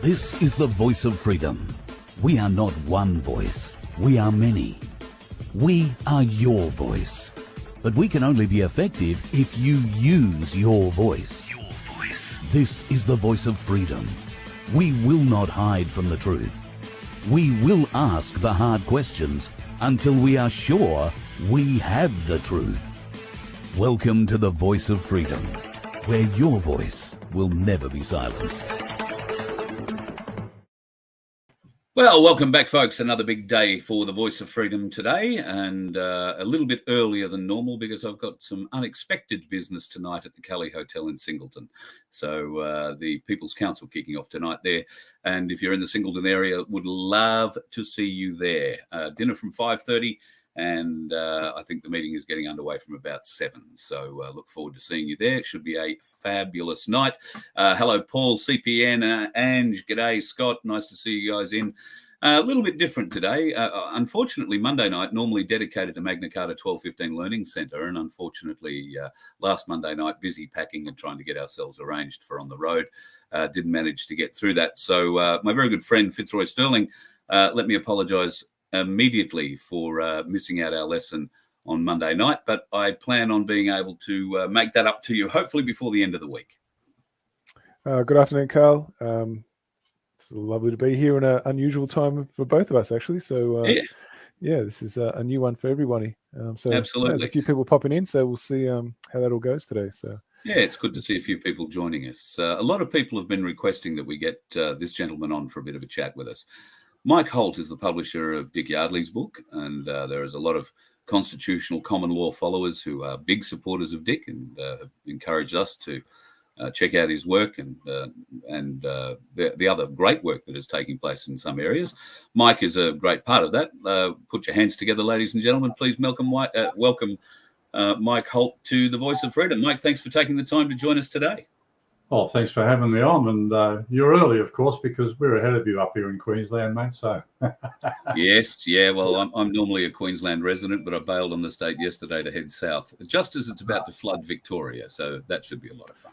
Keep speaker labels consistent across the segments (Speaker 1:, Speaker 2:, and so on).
Speaker 1: This is the voice of freedom. We are not one voice. We are many. We are your voice. But we can only be effective if you use your voice. Your voice. This is the voice of freedom. We will not hide from the truth. We will ask the hard questions until we are sure we have the truth. Welcome to the voice of freedom, where your voice will never be silenced.
Speaker 2: Well, welcome back, folks. Another big day for the Voice of Freedom today, and a little bit earlier than normal because I've got some unexpected business tonight at the Kelly Hotel in Singleton. So the People's Council kicking off tonight there, and if you're in the Singleton area, would love to see you there. Dinner from 5:30, and I think the meeting is getting underway from about 7. So look forward to seeing you there. It should be a fabulous night. Hello, Paul, CPN, Ange, g'day, Scott. Nice to see you guys in. A little bit different today. Unfortunately, Monday night, normally dedicated to Magna Carta 1215 Learning Centre, and unfortunately, last Monday night, busy packing and trying to get ourselves arranged for on the road. Didn't manage to get through that. So my very good friend, Fitzroy Sterling, let me apologise immediately for missing out our lesson on Monday night, but I plan on being able to make that up to you, hopefully before the end of the week.
Speaker 3: Good afternoon, Carl. It's lovely to be here in an unusual time for both of us, actually. So, yeah, this is a new one for everybody. So
Speaker 2: absolutely,
Speaker 3: there's a few people popping in, so we'll see how that all goes today. So,
Speaker 2: yeah, it's good to see a few people joining us. A lot of people have been requesting that we get this gentleman on for a bit of a chat with us. Mike Holt is the publisher of Dick Yardelys' book, and there is a lot of constitutional common law followers who are big supporters of Dick and have encouraged us to check out his work and the other great work that is taking place in some areas. Mike is a great part of that. Put your hands together, ladies and gentlemen. Please welcome Mike Holt to the Voice of Freedom. Mike, thanks for taking the time to join us today.
Speaker 4: Oh, thanks for having me on. And you're early, of course, because we're ahead of you up here in Queensland, mate. So
Speaker 2: yes, yeah. Well, I'm normally a Queensland resident, but I bailed on the state yesterday to head south, just as it's about to flood Victoria. So that should be a lot of fun.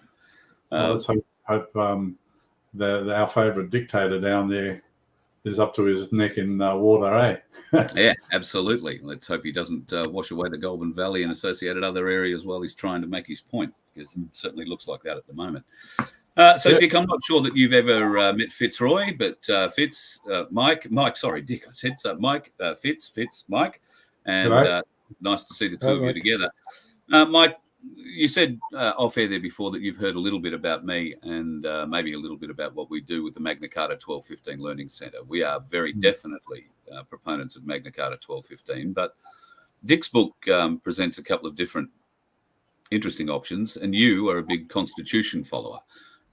Speaker 4: Well, let's hope our favourite dictator down there is up to his neck in water, eh?
Speaker 2: Yeah, absolutely. Let's hope he doesn't wash away the Goulburn Valley and associated other areas while he's trying to make his point, because it certainly looks like that at the moment. So, Dick, I'm not sure that you've ever met Fitzroy, but Mike, sorry, Dick, I said so. Mike, Fitz, Mike, and nice to see the two of you together. Mike, you said off air there before that you've heard a little bit about me and maybe a little bit about what we do with the Magna Carta 1215 Learning Centre. We are very definitely proponents of Magna Carta 1215, but Dick's book presents a couple of different interesting options, and you are a big Constitution follower,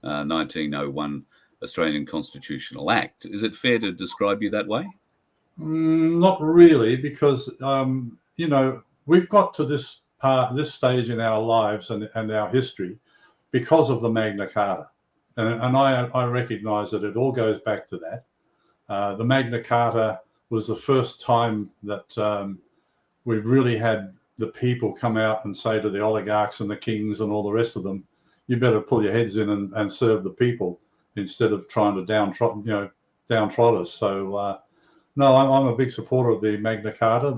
Speaker 2: 1901 Australian Constitutional Act. Is it fair to describe you that way?
Speaker 4: Not really, because, we've got to this stage in our lives and our history because of the Magna Carta. And I recognise that it all goes back to that. The Magna Carta was the first time that we've really had the people come out and say to the oligarchs and the kings and all the rest of them, you better pull your heads in and serve the people instead of trying to downtrod us. So, no, I'm a big supporter of the Magna Carta.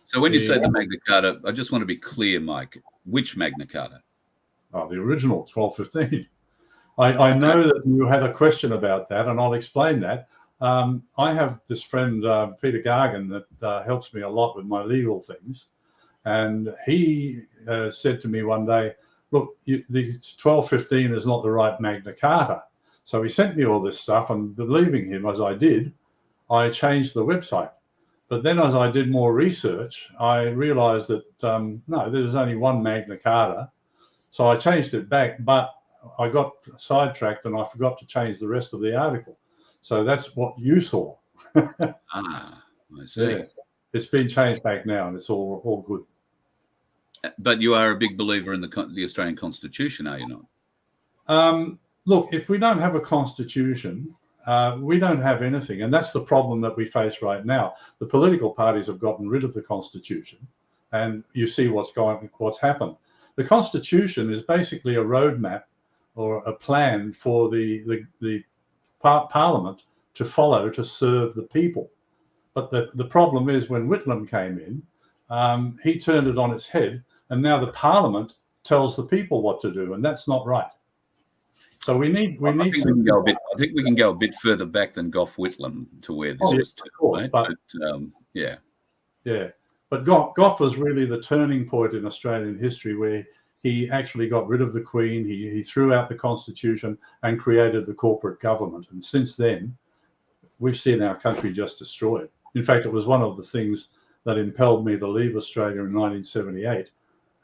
Speaker 2: So when you say the Magna Carta, I just want to be clear, Mike, which Magna Carta?
Speaker 4: Oh, the original 1215. I know that you had a question about that, and I'll explain that. I have this friend, Peter Gargan, that helps me a lot with my legal things. And he said to me one day, look, the 1215 is not the right Magna Carta. So he sent me all this stuff, and believing him as I did, I changed the website. But then as I did more research, I realized that, no, there's only one Magna Carta. So I changed it back, but I got sidetracked and I forgot to change the rest of the article. So that's what you saw.
Speaker 2: I see.
Speaker 4: Yeah. It's been changed back now and it's all good.
Speaker 2: But you are a big believer in the Australian Constitution, are you not?
Speaker 4: Look, if we don't have a constitution, we don't have anything. And that's the problem that we face right now. The political parties have gotten rid of the constitution, and you see what's happened. The constitution is basically a roadmap or a plan for the Parliament to follow to serve the people. But the problem is when Whitlam came in, he turned it on its head, and now the Parliament tells the people what to do, and that's not right. So we need. I
Speaker 2: think we can go a bit further back than Gough Whitlam to where this was turned, right? But
Speaker 4: yeah. But Gough was really the turning point in Australian history, where he actually got rid of the Queen. He threw out the Constitution and created the corporate government. And since then, we've seen our country just destroyed. In fact, it was one of the things that impelled me to leave Australia in 1978,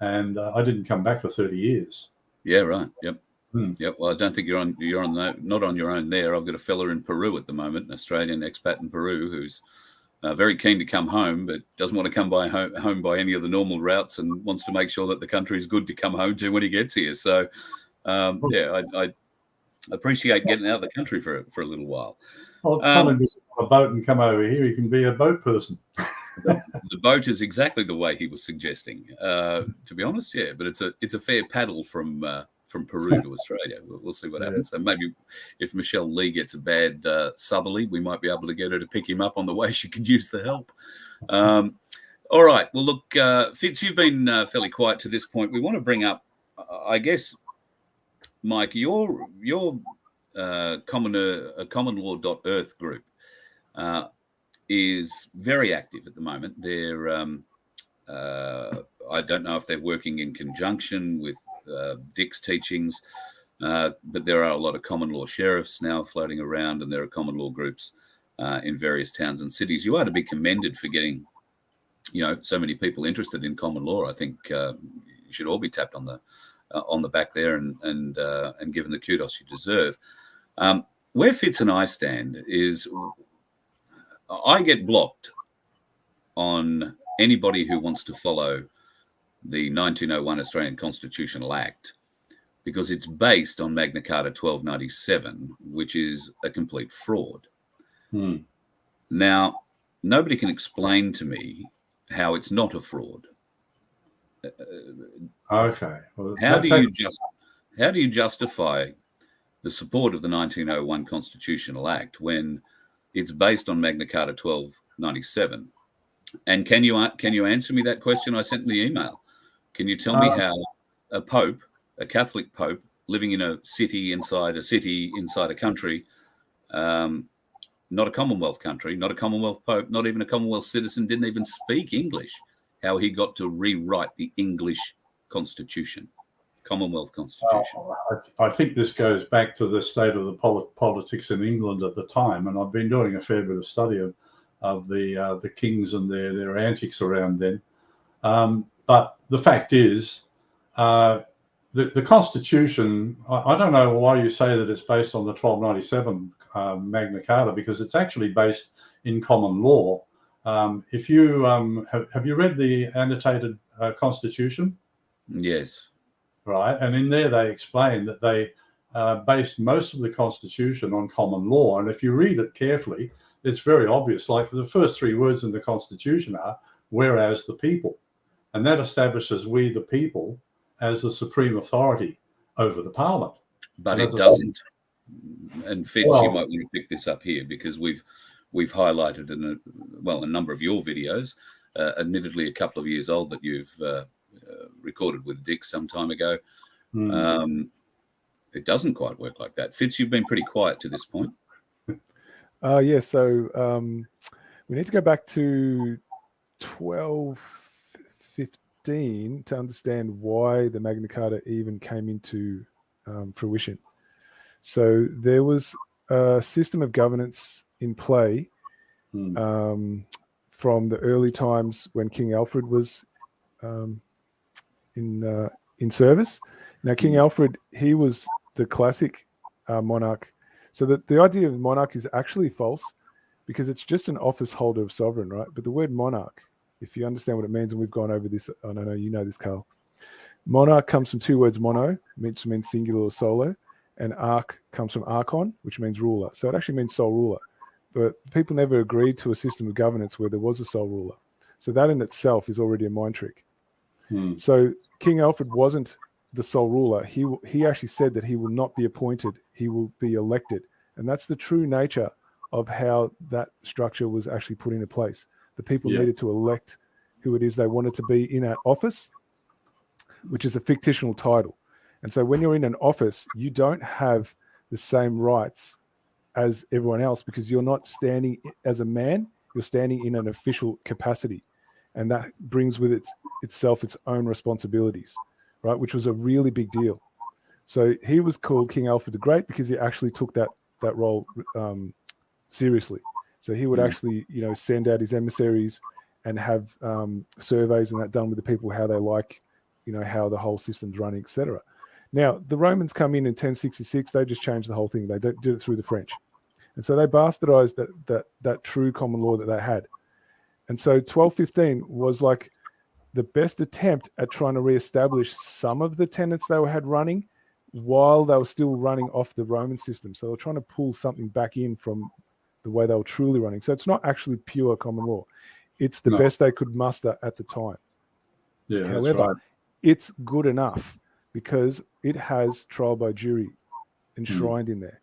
Speaker 4: and I didn't come back for 30 years.
Speaker 2: Yeah, right. Yep. Yep. Well, I don't think not on your own there. I've got a fella in Peru at the moment, an Australian expat in Peru, who's very keen to come home, but doesn't want to come home by any of the normal routes, and wants to make sure that the country is good to come home to when he gets here. So, I appreciate getting out of the country for a little while.
Speaker 4: Well, tell him to get on a boat and come over here. He can be a boat person.
Speaker 2: The boat is exactly the way he was suggesting. To be honest, yeah, but it's a fair paddle from Peru to Australia. We'll see what happens. So maybe if Michelle Lee gets a bad southerly, we might be able to get her to pick him up on the way. She could use the help. All right. Well, look, Fitz, you've been fairly quiet to this point. We want to bring up, I guess, Mike, your common law.earth group is very active at the moment. They're I don't know if they're working in conjunction with Dick's teachings, but there are a lot of common law sheriffs now floating around, and there are common law groups in various towns and cities. You are to be commended for getting, so many people interested in common law. I think you should all be tapped on the back there and given the kudos you deserve. Where Fitz and I stand is I get blocked on anybody who wants to follow the 1901 Australian Constitutional Act because it's based on Magna Carta 1297, which is a complete fraud. Now, nobody can explain to me how it's not a fraud.
Speaker 4: Okay. Well,
Speaker 2: how do you justify the support of the 1901 Constitutional Act when it's based on Magna Carta 1297? And can you answer me that question I sent in the email? Can you tell me how a pope, a Catholic pope, living in a city inside a country, not a Commonwealth country, not a Commonwealth pope, not even a Commonwealth citizen, didn't even speak English, how he got to rewrite the English Constitution, Commonwealth Constitution?
Speaker 4: I think this goes back to the state of the politics in England at the time, and I've been doing a fair bit of study of the kings and their antics around then. But the fact is, the Constitution, I don't know why you say that it's based on the 1297 Magna Carta, because it's actually based in common law. If you have you read the annotated Constitution?
Speaker 2: Yes.
Speaker 4: Right, and in there they explain that they based most of the Constitution on common law, and if you read it carefully, it's very obvious. Like the first three words in the Constitution are "whereas the people," and that establishes we the people as the supreme authority over the Parliament.
Speaker 2: But it doesn't. And Fitz, you might want to pick this up here because we've highlighted in a number of your videos, admittedly a couple of years old, that you've recorded with Dick some time ago. It doesn't quite work like that. Fitz, you've been pretty quiet to this point.
Speaker 3: So we need to go back to 1215 to understand why the Magna Carta even came into fruition. So there was a system of governance in play from the early times when King Alfred was in service. Now, King Alfred, he was the classic monarch. So the idea of monarch is actually false because it's just an office holder of sovereign, right? But the word monarch, if you understand what it means, and we've gone over this, I know you know this, Carl. Monarch comes from two words, mono, which means singular or solo, and arch comes from archon, which means ruler. So it actually means sole ruler. But people never agreed to a system of governance where there was a sole ruler. So that in itself is already a mind trick. So King Alfred wasn't the sole ruler. He actually said that he will not be appointed. He will be elected And that's the true nature of how that structure was actually put into place. The people
Speaker 4: Yeah.
Speaker 3: needed to elect who it is they wanted to be in that office, which is a fictional title. And so when you're in an office, you don't have the same rights as everyone else because you're not standing as a man, you're standing in an official capacity. And that brings with itself its own responsibilities, right? Which was a really big deal. So he was called King Alfred the Great because he actually took that role seriously. So he would actually, send out his emissaries and have surveys and that done with the people, how they like, how the whole system's running, etc. Now, the Romans come in 1066, they just changed the whole thing. They did it through the French. And so they bastardized that true common law that they had. And so 1215 was like the best attempt at trying to reestablish some of the tenets they had running while they were still running off the Roman system. So they were trying to pull something back in from the way they were truly running. So it's not actually pure common law. It's the best they could muster at the time.
Speaker 4: Yeah,
Speaker 3: However,
Speaker 4: that's right.
Speaker 3: it's good enough because it has trial by jury enshrined in there.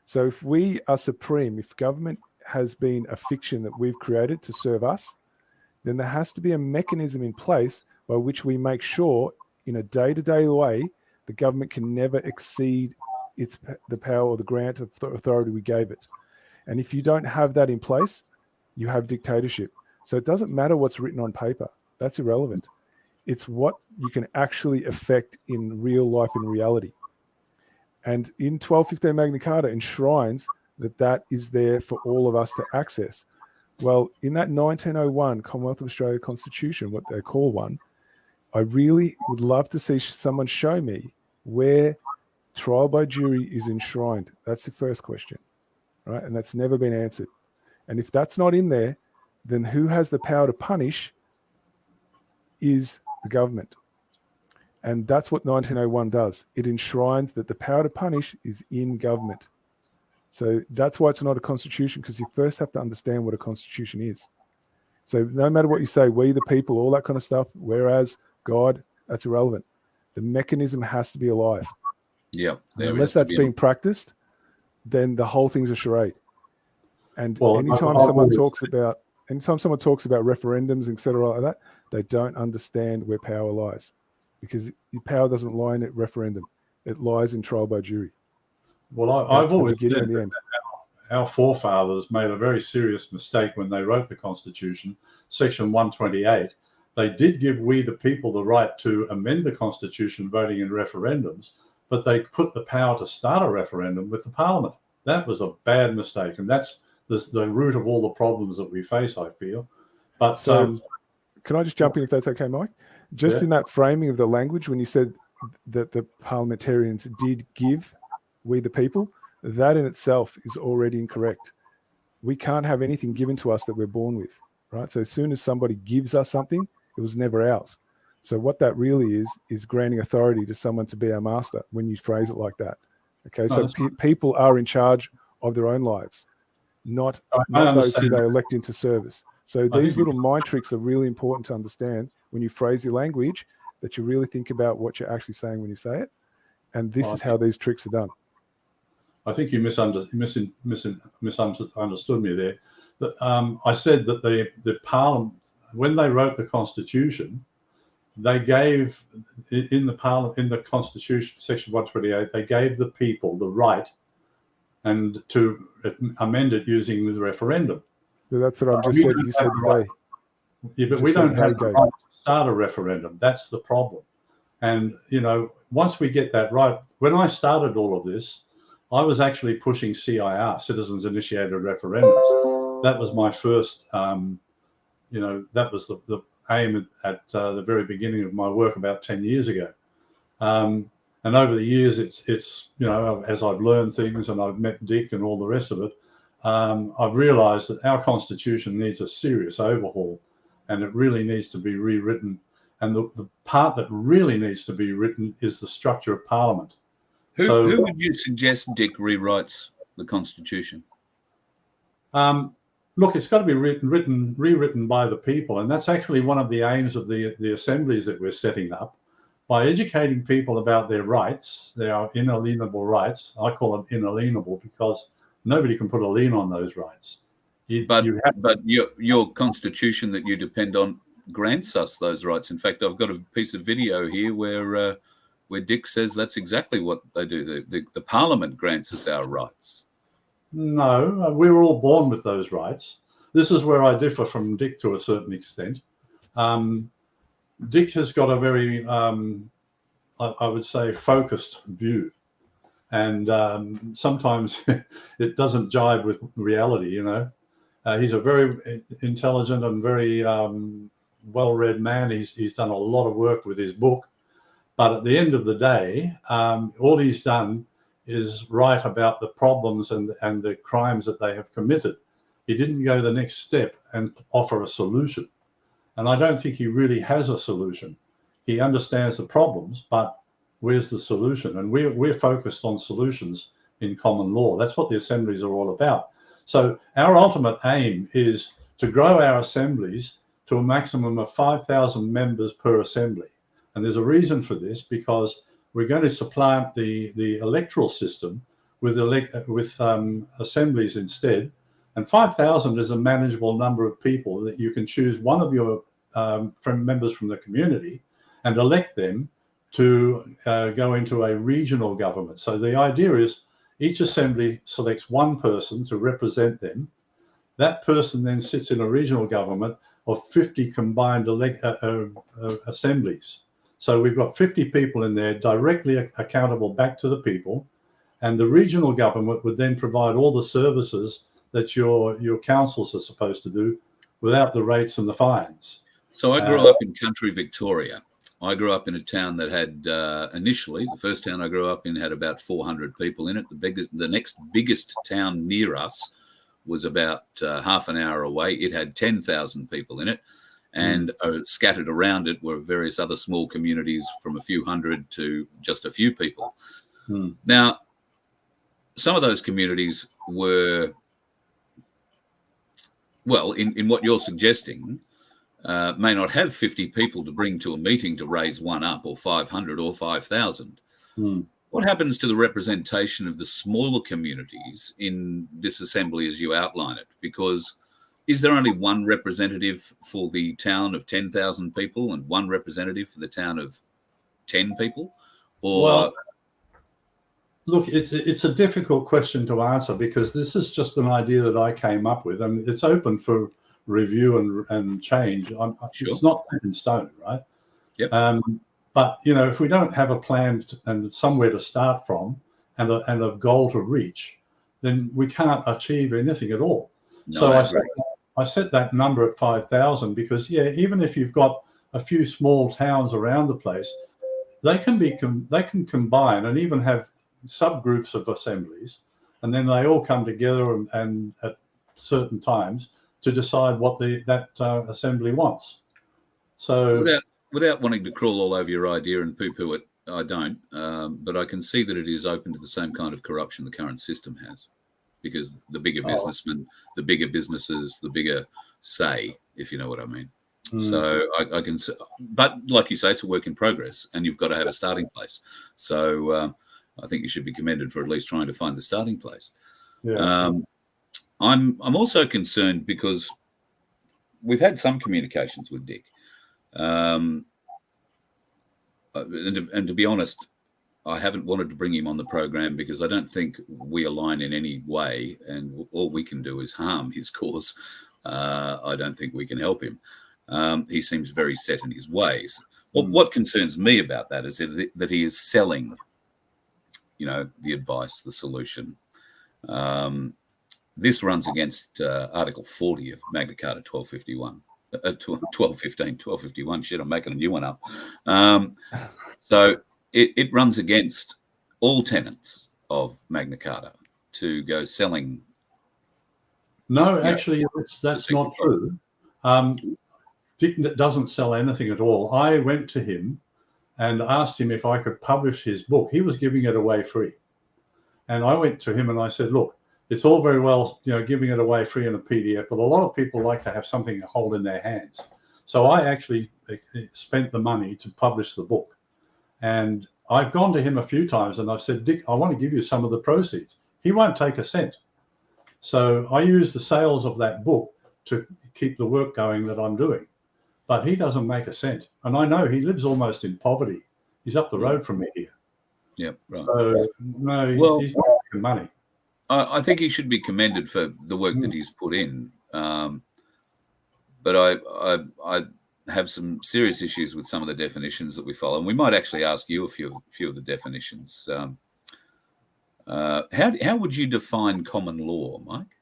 Speaker 3: So if we are supreme, if government has been a fiction that we've created to serve us, then there has to be a mechanism in place by which we make sure in a day-to-day way the government can never exceed the power or the grant of authority we gave it. And if you don't have that in place, you have dictatorship. So it doesn't matter what's written on paper. That's irrelevant. It's what you can actually affect in real life, in reality. And in 1215 Magna Carta enshrines that is there for all of us to access. Well, in that 1901 Commonwealth of Australia Constitution, what they call one, I really would love to see someone show me where trial by jury is enshrined. That's the first question, right? And that's never been answered. And if that's not in there, then who has the power to punish is the government. And that's what 1901 does. It enshrines that the power to punish is in government. So that's why it's not a constitution, because you first have to understand what a constitution is. So no matter what you say, we the people, all that kind of stuff, whereas God, that's irrelevant. The mechanism has to be alive.
Speaker 2: Yeah.
Speaker 3: Unless that's being practiced, then the whole thing's a charade. And anytime someone talks about referendums, etc., like that, they don't understand where power lies, because your power doesn't lie in a referendum; it lies in trial by jury.
Speaker 4: Well, I've always said that our forefathers made a very serious mistake when they wrote the Constitution, Section 128. They did give we the people the right to amend the Constitution, voting in referendums, but they put the power to start a referendum with the Parliament. That was a bad mistake, and that's the root of all the problems that we face, I feel. But
Speaker 3: so, can I just jump in if that's okay, Mike? Just in that framing of the language, when you said that the parliamentarians did give we the people, that in itself is already incorrect. We can't have anything given to us that we're born with, right? So as soon as somebody gives us something, it was never ours. So what that really is granting authority to someone to be our master when you phrase it like that. Okay, so people are in charge of their own lives, not those who they elect into service. So these little mind tricks are really important to understand when you phrase your language, that you really think about what you're actually saying when you say it. And this is how these tricks are done.
Speaker 4: I think you misunderstood me there. I said that the Parliament, when they wrote the Constitution, they gave in the Constitution, Section 128, they gave the people the right and to amend it using the referendum.
Speaker 3: So that's what I've just said. You said they.
Speaker 4: Yeah, but we don't have the right to start a referendum. That's the problem. And, once we get that right, when I started all of this, I was actually pushing CIR, Citizens Initiated Referendums. That was my first, that was the aim at the very beginning of my work about 10 years ago. And over the years, it's as I've learned things and I've met Dick and all the rest of it, I've realized that our Constitution needs a serious overhaul, and it really needs to be rewritten. And the part that really needs to be written is the structure of Parliament.
Speaker 2: Who would you suggest, Dick, rewrites the Constitution?
Speaker 4: Look, it's got to be rewritten by the people, and that's actually one of the aims of the assemblies that we're setting up, by educating people about their rights, their inalienable rights. I call them inalienable because Nobody can put a lien on those rights.
Speaker 2: But your constitution that you depend on grants us those rights. In fact, I've got a piece of video here where Dick says that's exactly what they do. The Parliament grants us our rights.
Speaker 4: No, we were all born with those rights. This is where I differ from Dick to a certain extent. Dick has got a very, I would say, focused view. And sometimes it doesn't jibe with reality, you know. He's a very intelligent and very well-read man. He's done a lot of work with his book. But at the end of the day, all he's done is write about the problems and the crimes that they have committed. He didn't go the next step and offer a solution. And I don't think he really has a solution. He understands the problems, but where's the solution? And we're focused on solutions in common law. That's what the assemblies are all about. So our ultimate aim is to grow our assemblies to a maximum of 5,000 members per assembly. And there's a reason for this, because we're going to supplant the electoral system with assemblies instead. And 5,000 is a manageable number of people that you can choose one of your members from the community and elect them to go into a regional government. So the idea is each assembly selects one person to represent them. That person then sits in a regional government of 50 combined assemblies. So we've got 50 people in there directly accountable back to the people, and the regional government would then provide all the services that your councils are supposed to do without the rates and the fines.
Speaker 2: So I grew up in country Victoria. I grew up in a town that had initially, the first town I grew up in had about 400 people in it. The next biggest town near us was about half an hour away. It had 10,000 people in it. And scattered around it were various other small communities from a few hundred to just a few people. Now, some of those communities were, well, in what you're suggesting, may not have 50 people to bring to a meeting to raise one up, or 500 or 5,000. What happens to the representation of the smaller communities in this assembly as you outline it? Because is there only one representative for the town of 10,000 people and one representative for the town of 10 people? Or
Speaker 4: well, look, it's a difficult question to answer, because this is just an idea that I came up with, and it's open for review and change. Sure. It's not set in stone, right?
Speaker 2: Yep.
Speaker 4: But you know, if we don't have a plan and somewhere to start from and a goal to reach, then we can't achieve anything at all.
Speaker 2: No,
Speaker 4: so I set that number at 5,000 because, yeah, even if you've got a few small towns around the place, they can combine and even have subgroups of assemblies, and then they all come together and at certain times to decide what that assembly wants. So
Speaker 2: without wanting to crawl all over your idea and poo-poo it, I don't, but I can see that it is open to the same kind of corruption the current system has. Because the bigger businessmen, the bigger businesses, the bigger say, if you know what I mean. So I can, but like you say, it's a work in progress, and you've got to have a starting place. So I think you should be commended for at least trying to find the starting place.
Speaker 4: Yeah.
Speaker 2: I'm also concerned because we've had some communications with Dick, and to be honest, I haven't wanted to bring him on the program because I don't think we align in any way, and all we can do is harm his cause. I don't think we can help him. He seems very set in his ways. Well, what concerns me about that is that he is selling, the advice, the solution. This runs against Article 40 of Magna Carta 1251. 1251. Shit, I'm making a new one up. So it runs against all tenets of Magna Carta to go selling.
Speaker 4: No, actually, that's not true. Dick doesn't sell anything at all. I went to him and asked him if I could publish his book. He was giving it away free. And I went to him and I said, look, it's all very well, giving it away free in a PDF, but a lot of people like to have something to hold in their hands. So I actually spent the money to publish the book. And I've gone to him a few times and I've said, Dick, I want to give you some of the proceeds. He won't take a cent. So I use the sales of that book to keep the work going that I'm doing. But he doesn't make a cent. And I know he lives almost in poverty. He's up the road from me here.
Speaker 2: Yep, right.
Speaker 4: So, no, he's not making money.
Speaker 2: I think he should be commended for the work that he's put in. But I have some serious issues with some of the definitions that we follow. And we might actually ask you a few of the definitions. How would you define common law, Mike?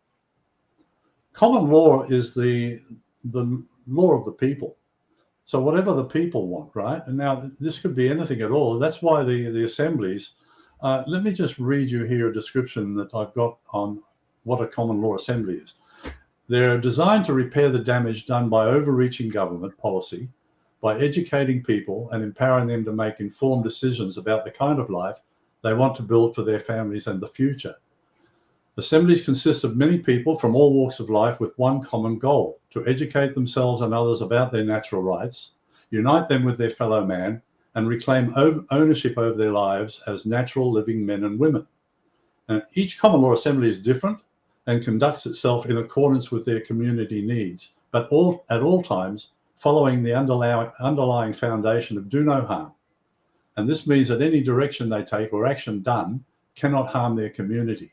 Speaker 4: Common law is the law of the people. So whatever the people want, right? And now this could be anything at all. That's why the assemblies, let me just read you here a description that I've got on what a common law assembly is. They're designed to repair the damage done by overreaching government policy, by educating people and empowering them to make informed decisions about the kind of life they want to build for their families and the future. Assemblies consist of many people from all walks of life with one common goal: to educate themselves and others about their natural rights, unite them with their fellow man, and reclaim ownership over their lives as natural living men and women. And each common law assembly is different and conducts itself in accordance with their community needs, but at all times following the underlying foundation of do no harm. And this means that any direction they take or action done cannot harm their community.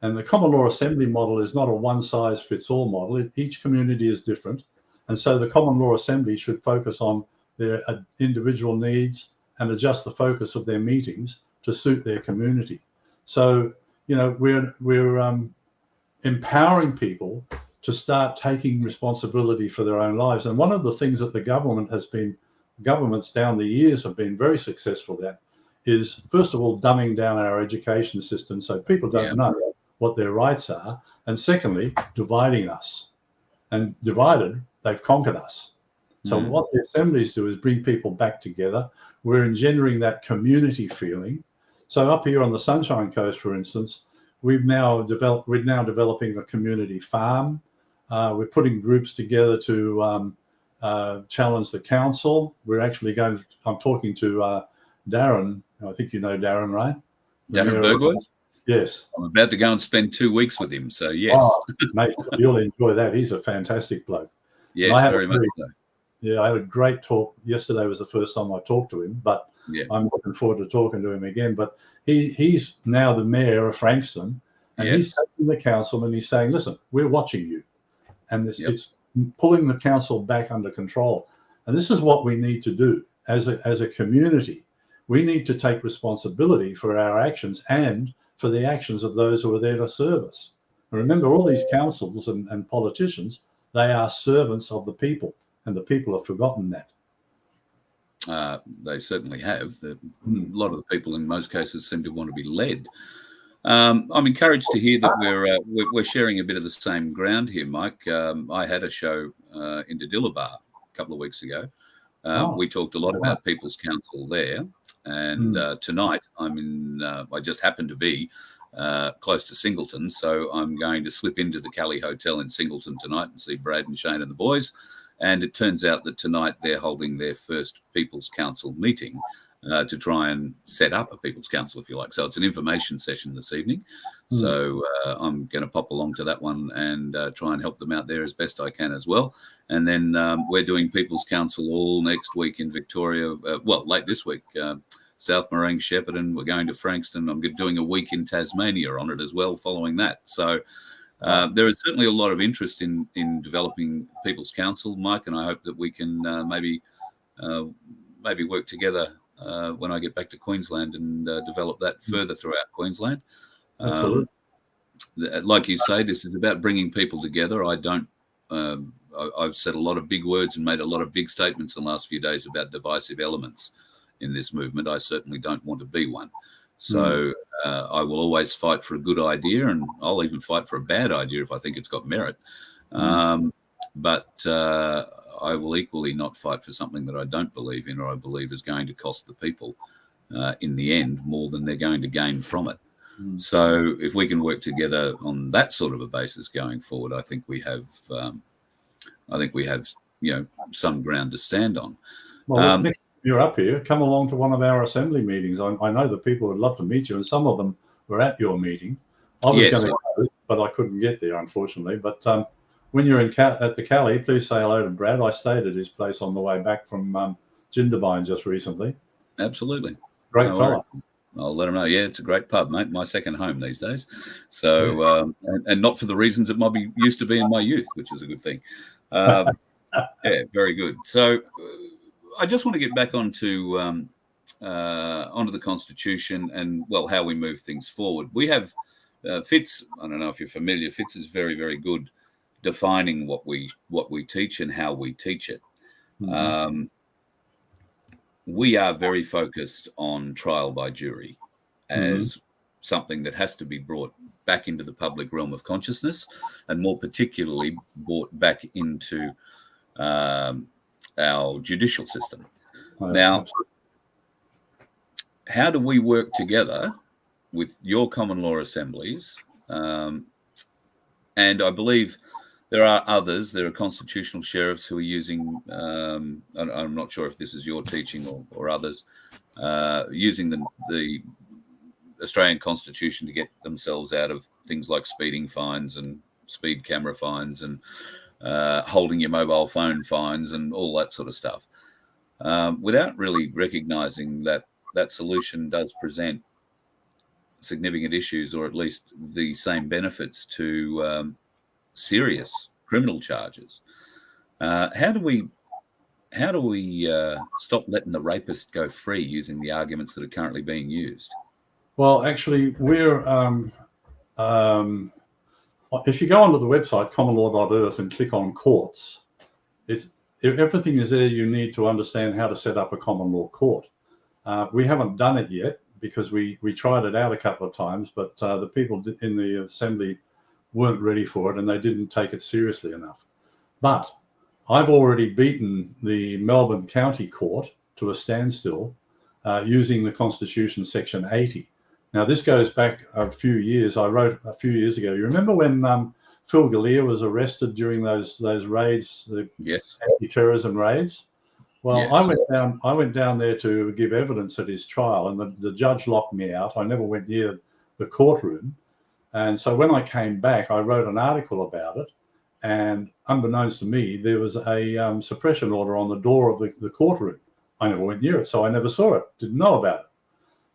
Speaker 4: And the common law assembly model is not a one-size-fits-all model. Each community is different. And so the common law assembly should focus on their individual needs and adjust the focus of their meetings to suit their community. So, you know, we're empowering people to start taking responsibility for their own lives. And one of the things that the governments down the years have been very successful at is, first of all, dumbing down our education system so people don't know what their rights are, and secondly, dividing us. And divided, they've conquered us. So what the assemblies do is bring people back together. We're engendering that community feeling. So up here on the Sunshine Coast, for instance, we're now developing a community farm. We're putting groups together to challenge the council. We're actually I'm talking to Darren. I think you know Darren, right?
Speaker 2: Darren Bergworth?
Speaker 4: Yes.
Speaker 2: I'm about to go and spend 2 weeks with him, so yes.
Speaker 4: Oh, mate, you'll enjoy that. He's a fantastic bloke.
Speaker 2: Yes, very much so.
Speaker 4: Yeah, I had a great talk. Yesterday was the first time I talked to him, but I'm looking forward to talking to him again. But he's now the mayor of Frankston, and he's taking the council and he's saying, listen, we're watching you. And it's pulling the council back under control. And this is what we need to do as a community. We need to take responsibility for our actions and for the actions of those who are there to serve us. And remember, all these councils and politicians, they are servants of the people, and the people have forgotten that.
Speaker 2: They certainly have. A lot of the people in most cases seem to want to be led. I'm encouraged to hear that we're sharing a bit of the same ground here, Mike. I had a show in Diddillabah a couple of weeks ago. We talked a lot about People's Council there. And tonight I just happen to be close to Singleton, so I'm going to slip into the Cali Hotel in Singleton tonight and see Brad and Shane and the boys. And it turns out that tonight they're holding their first People's Council meeting to try and set up a People's Council, if you like. So it's an information session this evening. So I'm going to pop along to that one and try and help them out there as best I can as well. And then we're doing People's Council all next week in Victoria. Late this week, South Morang, Shepparton. We're going to Frankston. I'm doing a week in Tasmania on it as well following that. So there is certainly a lot of interest in developing People's Council, Mike, and I hope that we can maybe work together when I get back to Queensland and develop that further throughout Queensland.
Speaker 4: Absolutely.
Speaker 2: Like you say, this is about bringing people together. I've said a lot of big words and made a lot of big statements in the last few days about divisive elements in this movement. I certainly don't want to be one. So I will always fight for a good idea, and I'll even fight for a bad idea if I think it's got merit. But I will equally not fight for something that I don't believe in or I believe is going to cost the people in the end more than they're going to gain from it. So if we can work together on that sort of a basis going forward, I think we have some ground to stand on.
Speaker 4: Well, Nick, you're up here. Come along to one of our assembly meetings. I know that people would love to meet you, and some of them were at your meeting. I was
Speaker 2: Yes.
Speaker 4: going to go, but I couldn't get there, unfortunately. But when you're at the Cali, please say hello to Brad. I stayed at his place on the way back from Jindabyne just recently.
Speaker 2: Absolutely.
Speaker 4: Great fella.
Speaker 2: I'll let him know. Yeah, it's a great pub, mate. My second home these days. So, and not for the reasons it might be used to be in my youth, which is a good thing. Yeah, very good. So, I just want to get back onto the Constitution and, well, how we move things forward. We have Fitz. I don't know if you're familiar. Fitz is very, very good defining what we teach and how we teach it. Mm-hmm. We are very focused on trial by jury as something that has to be brought back into the public realm of consciousness, and more particularly brought back into our judicial system. Now, how do we work together with your common law assemblies? And I believe there are others. There are constitutional sheriffs who are using, I'm not sure if this is your teaching or others, using the Australian Constitution to get themselves out of things like speeding fines and speed camera fines and holding your mobile phone fines and all that sort of stuff, without really recognising that that solution does present significant issues, or at least the same benefits to serious criminal charges. How do we stop letting the rapist go free using the arguments that are currently being used?
Speaker 4: Well, actually, we're if you go onto the website commonlaw.earth and click on courts, everything is there you need to understand how to set up a common law court. We haven't done it yet because we tried it out a couple of times, but the people in the assembly weren't ready for it and they didn't take it seriously enough. But I've already beaten the Melbourne County Court to a standstill using the Constitution Section 80. Now, this goes back a few years. I wrote a few years ago. You remember when Phil Galea was arrested during those raids, the anti-terrorism raids? Well, yes. I went down there to give evidence at his trial, and the judge locked me out. I never went near the courtroom. And so when I came back, I wrote an article about it. And unbeknownst to me, there was a suppression order on the door of the courtroom. I never went near it, so I never saw it, didn't know about it.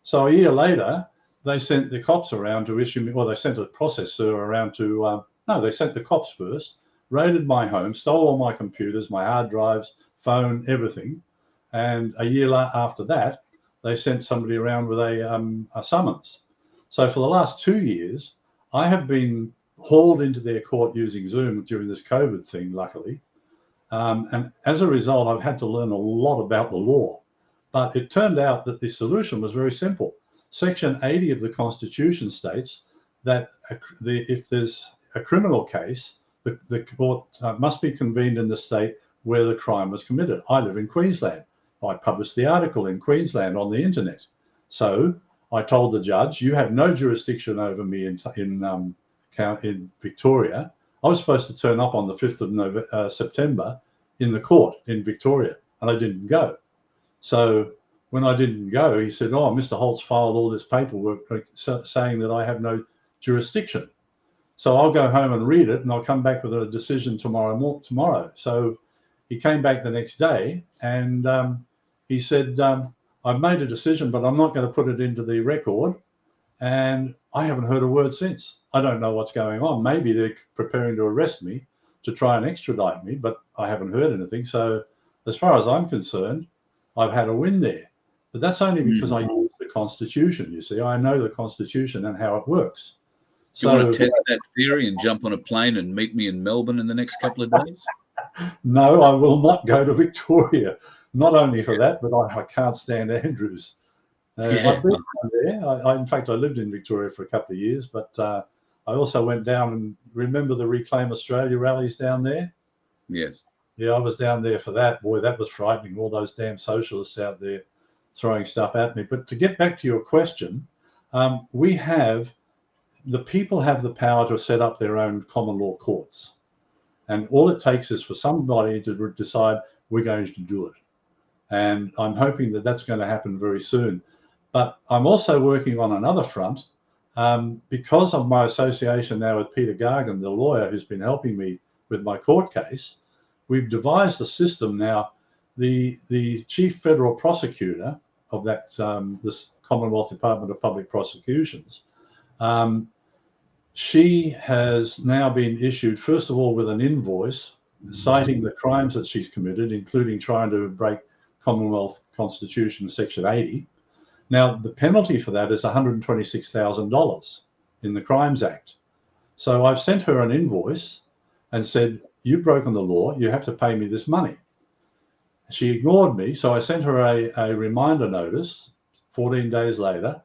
Speaker 4: So a year later, they sent the cops around to issue me, well, they sent a processor around to, they sent the cops first, raided my home, stole all my computers, my hard drives, phone, everything. And a year after that, they sent somebody around with a summons. So for the last 2 years, I have been hauled into their court using Zoom during this COVID thing, luckily. And as a result, I've had to learn a lot about the law. But it turned out that the solution was very simple. Section 80 of the Constitution states that if there's a criminal case, the court must be convened in the state where the crime was committed. I live in Queensland. I published the article in Queensland on the internet. So I told the judge, you have no jurisdiction over me in Victoria. I was supposed to turn up on the 5th of September in the court in Victoria, and I didn't go. So when I didn't go, he said, oh, Mr. Holt's filed all this paperwork saying that I have no jurisdiction. So I'll go home and read it, and I'll come back with a decision tomorrow. So he came back the next day, and he said, I've made a decision, but I'm not going to put it into the record. And I haven't heard a word since. I don't know what's going on. Maybe they're preparing to arrest me to try and extradite me, but I haven't heard anything. So as far as I'm concerned, I've had a win there. But that's only because I use the Constitution, you see. I know the Constitution and how it works.
Speaker 2: Do you want to test that theory and jump on a plane and meet me in Melbourne in the next couple of days?
Speaker 4: No, I will not go to Victoria. Not only for that, but I can't stand Andrews. I've been down there. In fact, I lived in Victoria for a couple of years, but I also went down and remember the Reclaim Australia rallies down there?
Speaker 2: Yes.
Speaker 4: Yeah, I was down there for that. Boy, that was frightening. All those damn socialists out there throwing stuff at me. But to get back to your question, the people have the power to set up their own common law courts. And all it takes is for somebody to decide we're going to do it. And I'm hoping that that's going to happen very soon. But I'm also working on another front Because of my association now with Peter Gargan, the lawyer who's been helping me with my court case, we've devised a system now. The chief federal prosecutor of that this Commonwealth Department of Public Prosecutions, she has now been issued, first of all, with an invoice citing the crimes that she's committed, including trying to break Commonwealth Constitution Section 80. Now, the penalty for that is $126,000 in the Crimes Act. So I've sent her an invoice and said, you've broken the law, you have to pay me this money. She ignored me, so I sent her a reminder notice 14 days later,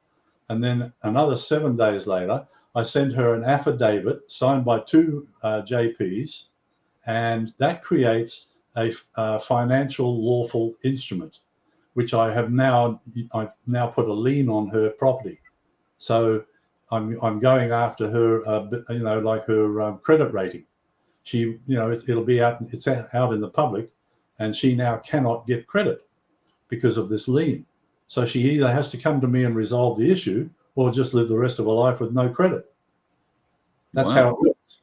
Speaker 4: and then another 7 days later, I sent her an affidavit signed by two JPs, and that creates a financial lawful instrument, which I've now put a lien on her property. So I'm going after her, like her credit rating. She, it'll be out. It's out in the public, and she now cannot get credit because of this lien. So she either has to come to me and resolve the issue, or just live the rest of her life with no credit. That's how it works.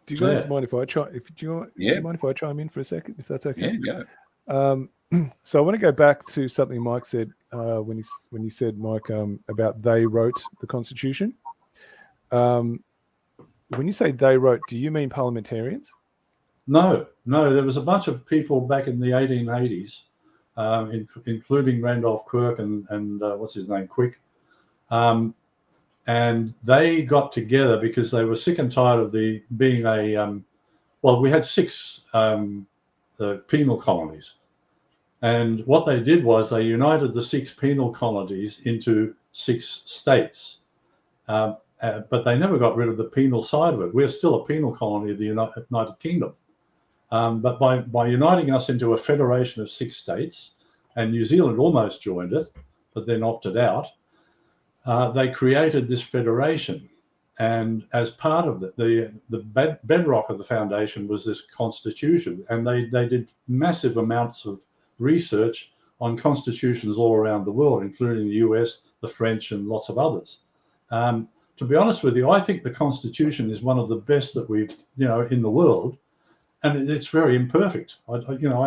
Speaker 3: Do you guys mind if I try? Do you mind if I chime in for a second, if that's okay?
Speaker 2: Yeah, go.
Speaker 3: So I want to go back to something Mike said when you said, Mike, about they wrote the Constitution. When you say they wrote, do you mean parliamentarians?
Speaker 4: No. There was a bunch of people back in the 1880s, including Randolph Quirk and what's his name, Quick. And they got together because they were sick and tired of being we had 6 penal colonies. And what they did was they united the 6 penal colonies into 6 states. But they never got rid of the penal side of it. We're still a penal colony of the United Kingdom. But by uniting us into a federation of 6 states, and New Zealand almost joined it, but then opted out, they created this federation. And as part of the bedrock of the foundation was this constitution. And they did massive amounts of research on constitutions all around the world, including the US, the French, and lots of others. To be honest with you, I think the Constitution is one of the best that we've, in the world, and it's very imperfect. I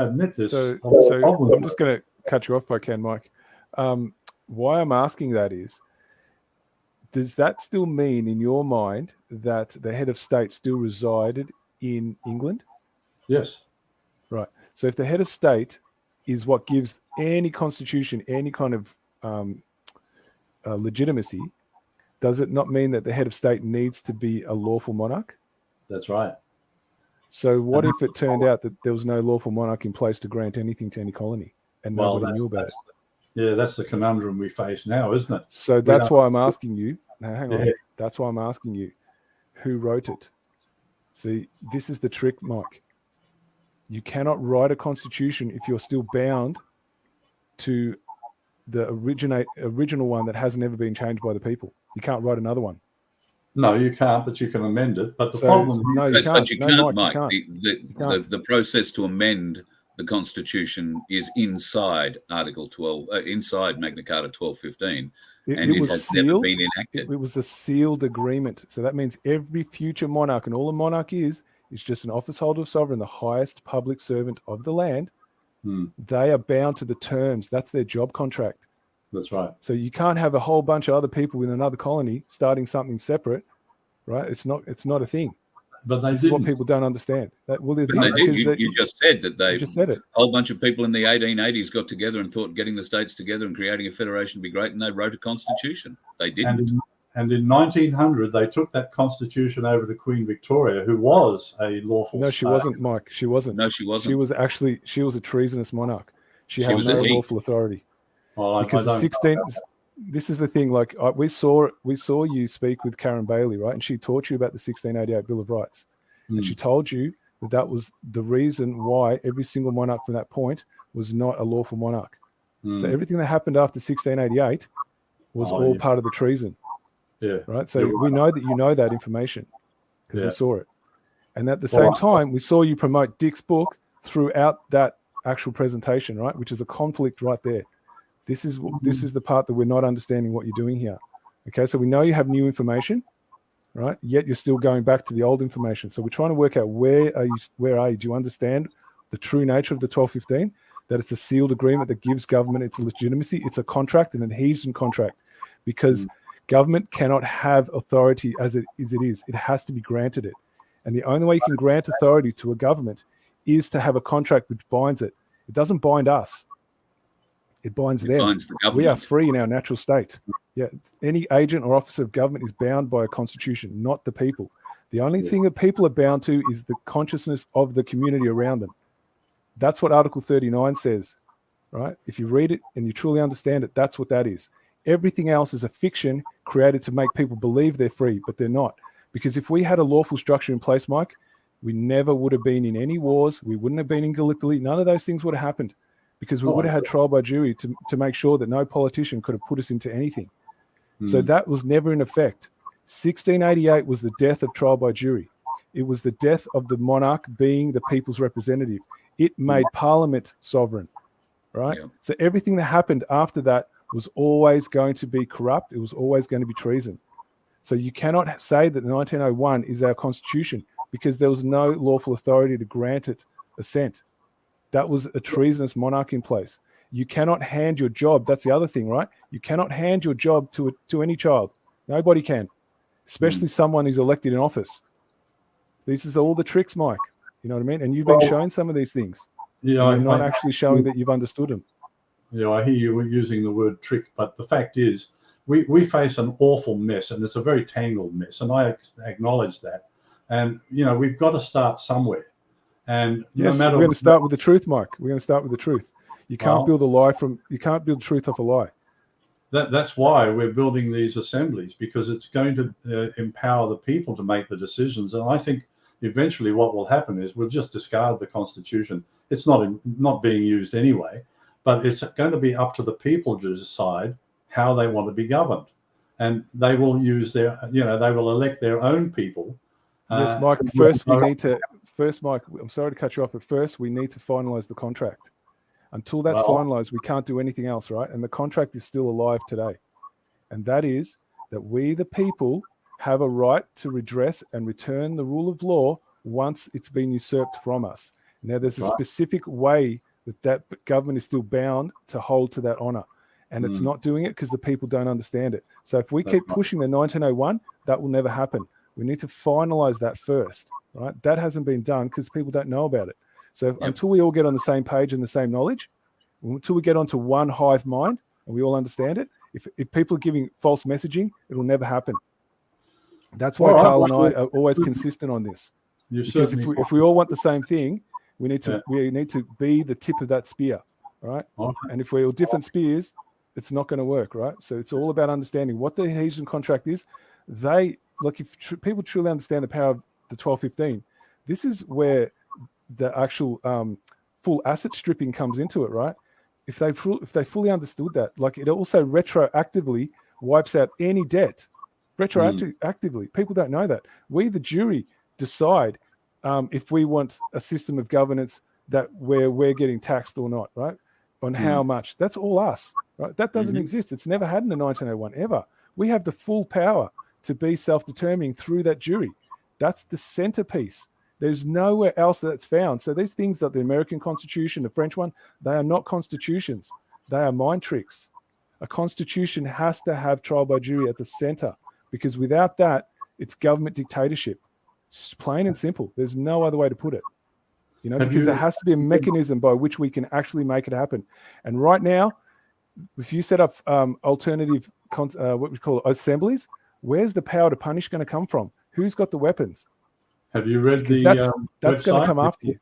Speaker 4: admit this.
Speaker 3: So I'm just going to cut you off if I can, Mike. Why I'm asking that is, does that still mean in your mind that the head of state still resided in England?
Speaker 4: Yes.
Speaker 3: Right. So if the head of state is what gives any constitution any kind of legitimacy, does it not mean that the head of state needs to be a lawful monarch?
Speaker 4: That's right.
Speaker 3: So what if it turned out that there was no lawful monarch in place to grant anything to any colony and nobody knew about it?
Speaker 4: Yeah, that's the conundrum we face now, isn't it?
Speaker 3: So that's why I'm asking you. Now, hang on. That's why I'm asking you, who wrote it? See, this is the trick, Mike. You cannot write a constitution if you're still bound to the original one that hasn't ever been changed by the people. You can't write another one.
Speaker 4: No, you can't, but you can amend it. But the problem...
Speaker 3: No, you can't.
Speaker 2: But you can't, Mike.
Speaker 3: You can't.
Speaker 2: The process to amend the Constitution is inside Article 12, inside Magna Carta 1215, and it has never been enacted.
Speaker 3: It was a sealed agreement. So that means every future monarch, and all a monarch is just an office holder of sovereign, the highest public servant of the land. They are bound to the terms. That's their job contract.
Speaker 4: That's right.
Speaker 3: So you can't have a whole bunch of other people in another colony starting something separate, right? It's not a thing.
Speaker 4: But
Speaker 3: this is what people don't understand.
Speaker 2: They did. You just said that a whole bunch of people in the 1880s got together and thought getting the states together and creating a federation would be great, and they wrote a constitution. They didn't.
Speaker 4: And in 1900, they took that constitution over to Queen Victoria, who was a lawful.
Speaker 3: No, she wasn't, Mike. She wasn't.
Speaker 2: No, she wasn't.
Speaker 3: She was a treasonous monarch. She had no lawful authority.
Speaker 4: Well,
Speaker 3: because this is the thing. Like we saw you speak with Karen Bailey, right? And she taught you about the 1688 Bill of Rights, and she told you that was the reason why every single monarch from that point was not a lawful monarch. So everything that happened after 1688 was all part of the treason.
Speaker 4: Yeah.
Speaker 3: Right. So we know that you know that information because we saw it, and at the same time, we saw you promote Dick's book throughout that actual presentation, right? Which is a conflict right there. This is the part that we're not understanding what you're doing here. Okay, so we know you have new information, right? Yet you're still going back to the old information. So we're trying to work out where are you? Do you understand the true nature of the 1215? That it's a sealed agreement that gives government its legitimacy. It's a contract, an adhesion contract, because government cannot have authority as it is. It has to be granted it. And the only way you can grant authority to a government is to have a contract which binds it. It doesn't bind us. It binds them.
Speaker 2: Binds the government.
Speaker 3: We are free in our natural state. Yeah, any agent or officer of government is bound by a constitution, not the people. The only thing that people are bound to is the consciousness of the community around them. That's what Article 39 says, right? If you read it and you truly understand it, that's what that is. Everything else is a fiction created to make people believe they're free, but they're not. Because if we had a lawful structure in place, Mike, we never would have been in any wars. We wouldn't have been in Gallipoli. None of those things would have happened, because we would have had trial by jury to make sure that no politician could have put us into anything. So that was never in effect. 1688 was the death of trial by jury. It was the death of the monarch being the people's representative. It made Parliament sovereign, right? Yeah. So everything that happened after that was always going to be corrupt. It was always going to be treason. So you cannot say that 1901 is our constitution, because there was no lawful authority to grant it assent. That was a treasonous monarch in place. You cannot hand your job. That's the other thing, right? You cannot hand your job to any child. Nobody can, especially someone who's elected in office. This is all the tricks, Mike. You know what I mean? And you've been shown some of these things.
Speaker 4: Yeah,
Speaker 3: you're not actually showing that you've understood them.
Speaker 4: Yeah, I hear you using the word trick, but the fact is, we face an awful mess, and it's a very tangled mess, and I acknowledge that. And we've got to start somewhere. And
Speaker 3: yes,
Speaker 4: no matter
Speaker 3: we're going to start with the truth, Mike. We're going to start with the truth. You can't build you can't build truth off a lie.
Speaker 4: That's why we're building these assemblies, because it's going to empower the people to make the decisions. And I think eventually what will happen is we'll just discard the Constitution. It's not being used anyway, but it's going to be up to the people to decide how they want to be governed. And they will use they will elect their own people.
Speaker 3: Yes, Mike, Mike, I'm sorry to cut you off, but first we need to finalize the contract. Until that's finalized, we can't do anything else, right? And the contract is still alive today. And that is that we, the people, have a right to redress and return the rule of law once it's been usurped from us. Now, there's a specific way that government is still bound to hold to that honor. And it's not doing it because the people don't understand it. So if we keep pushing the 1901, that will never happen. We need to finalize that first, right? That hasn't been done because people don't know about it. So until we all get on the same page and the same knowledge, until we get onto one hive mind and we all understand it, if people are giving false messaging, it will never happen. That's why Carl and I are always consistent on this. Because if we all want the same thing, we need to be the tip of that spear, right? And if we're all different spears, it's not going to work, right? So it's all about understanding what the adhesion contract is. If people truly understand the power of the 1215, this is where the actual full asset stripping comes into it, right? If they fully understood that, it also retroactively wipes out any debt. Retroactively, people don't know that. We, the jury, decide if we want a system of governance where we're getting taxed or not, right? On how much. That's all us, right? That doesn't exist. It's never had in the 1901 ever. We have the full power to be self-determining through that jury. That's the centerpiece. There's nowhere else that's found. So these things that the American Constitution, the French one, they are not constitutions. They are mind tricks. A constitution has to have trial by jury at the center, because without that, it's government dictatorship. It's plain and simple. There's no other way to put it. Because there has to be a mechanism by which we can actually make it happen. And right now, if you set up alternative, what we call assemblies, where's the power to punish going to come from? Who's got the weapons?
Speaker 4: Have you read
Speaker 3: that's going to come after you.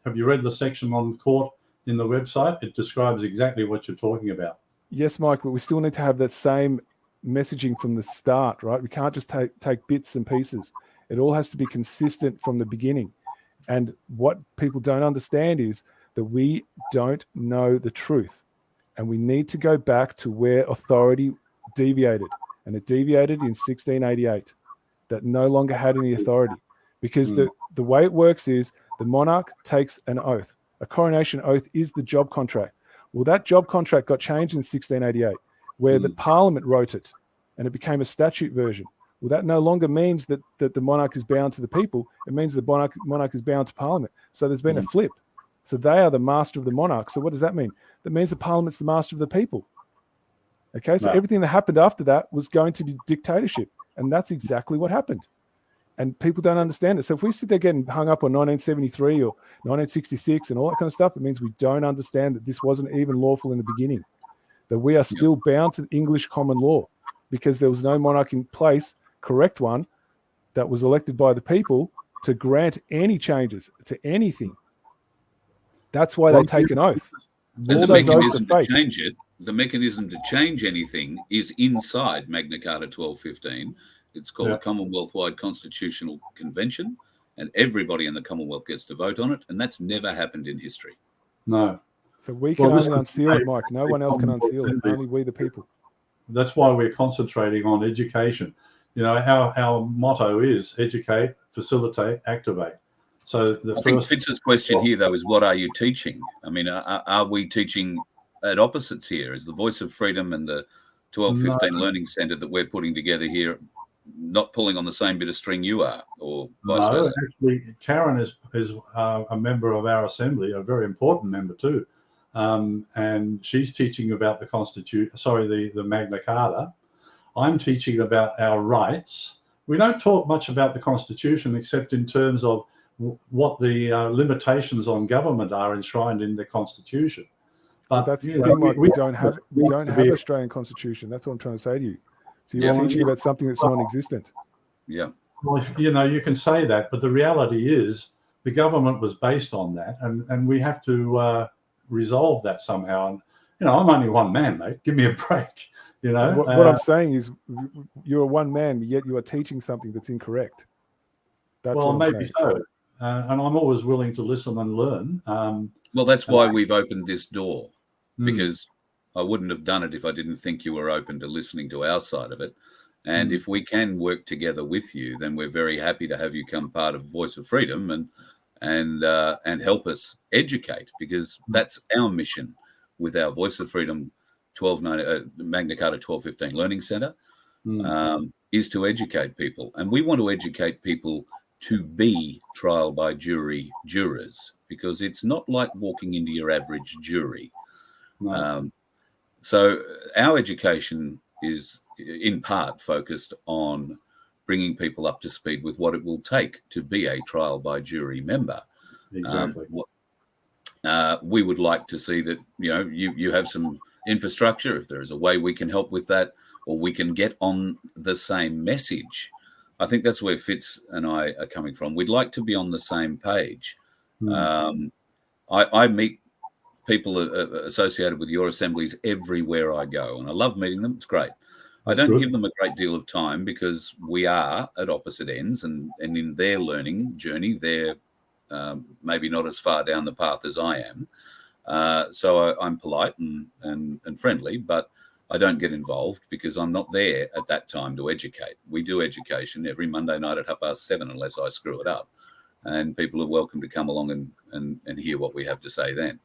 Speaker 4: Have you read the section on court in the website? It describes exactly what you're talking about.
Speaker 3: Yes, Mike, but we still need to have that same messaging from the start, right? We can't just take bits and pieces. It all has to be consistent from the beginning. And what people don't understand is that we don't know the truth. And we need to go back to where authority deviated. And it deviated in 1688, that no longer had any authority. Because the way it works is the monarch takes an oath. A coronation oath is the job contract. Well, that job contract got changed in 1688, where the Parliament wrote it. and it became a statute version. Well, that no longer means that the monarch is bound to the people. It means the monarch is bound to Parliament. So there's been a flip. So they are the master of the monarch. So what does that mean? That means the Parliament's the master of the people. Okay, so everything that happened after that was going to be dictatorship. And that's exactly what happened. And people don't understand it. So if we sit there getting hung up on 1973 or 1966 and all that kind of stuff, it means we don't understand that this wasn't even lawful in the beginning, that we are still bound to English common law because there was no monarch in place, correct one, that was elected by the people to grant any changes to anything. That's why they take an oath.
Speaker 2: And the mechanism to change it, the mechanism to change anything is inside Magna Carta 1215. It's called a Commonwealth-wide Constitutional Convention, and everybody in the Commonwealth gets to vote on it, and that's never happened in history.
Speaker 4: No.
Speaker 3: So we can only unseal it, Mike. No one else can unseal it. Only we, the people.
Speaker 4: That's why we're concentrating on education. You know, our motto is educate, facilitate, activate. So I think
Speaker 2: Fitz's question here, though, is what are you teaching? I mean, are we teaching at opposites here? Is the Voice of Freedom and the 1215 Learning Centre that we're putting together here not pulling on the same bit of string you are, or vice versa?
Speaker 4: Actually, Karen is a member of our assembly, a very important member too, and she's teaching about the the Magna Carta. I'm teaching about our rights. We don't talk much about the Constitution except in terms of what the limitations on government are enshrined in the Constitution. But
Speaker 3: that's the thing, Mike. We don't have Australian Constitution. That's what I'm trying to say to you. So you're teaching about something that's non-existent.
Speaker 2: Yeah.
Speaker 4: Well, you know, you can say that, but the reality is the government was based on that, and we have to resolve that somehow. And you know, I'm only one man, mate. Give me a break. You know.
Speaker 3: What I'm saying is, you're a one man, yet you are teaching something that's incorrect. That's
Speaker 4: well,
Speaker 3: what I'm
Speaker 4: maybe
Speaker 3: saying.
Speaker 4: so. And I'm always willing to listen and learn.
Speaker 2: Well, that's why we've opened this door, because I wouldn't have done it if I didn't think you were open to listening to our side of it. And if we can work together with you, then we're very happy to have you come part of Voice of Freedom and help us educate, because that's our mission with our Voice of Freedom Magna Carta 1215 Learning Centre, is to educate people. And we want to educate people to be trial by jury jurors, because it's not like walking into your average jury.
Speaker 4: No.
Speaker 2: So our education is in part focused on bringing people up to speed with what it will take to be a trial by jury member.
Speaker 4: Exactly.
Speaker 2: We would like to see that, you know, you have some infrastructure. If there is a way we can help with that, or we can get on the same message. I think that's where Fitz and I are coming from. We'd like to be on the same page. I meet people associated with your assemblies everywhere I go, and I love meeting them. It's great. I don't give them a great deal of time because we are at opposite ends, and in their learning journey, they're maybe not as far down the path as I am. So I'm polite and friendly, but I don't get involved because I'm not there at that time to educate. We do education every Monday night at 7:30 unless I screw it up. And people are welcome to come along and hear what we have to say then.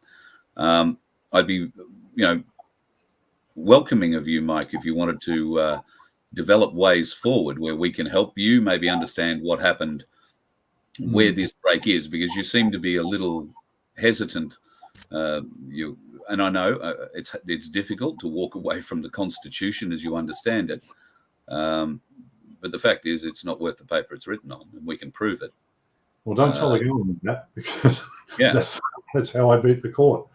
Speaker 2: I'd be, welcoming of you, Mike, if you wanted to develop ways forward where we can help you maybe understand what happened, where this break is, because you seem to be a little hesitant. And I know it's difficult to walk away from the Constitution as you understand it. But the fact is, it's not worth the paper it's written on, and we can prove it.
Speaker 4: Well, don't tell the government that, because that's how I beat the court.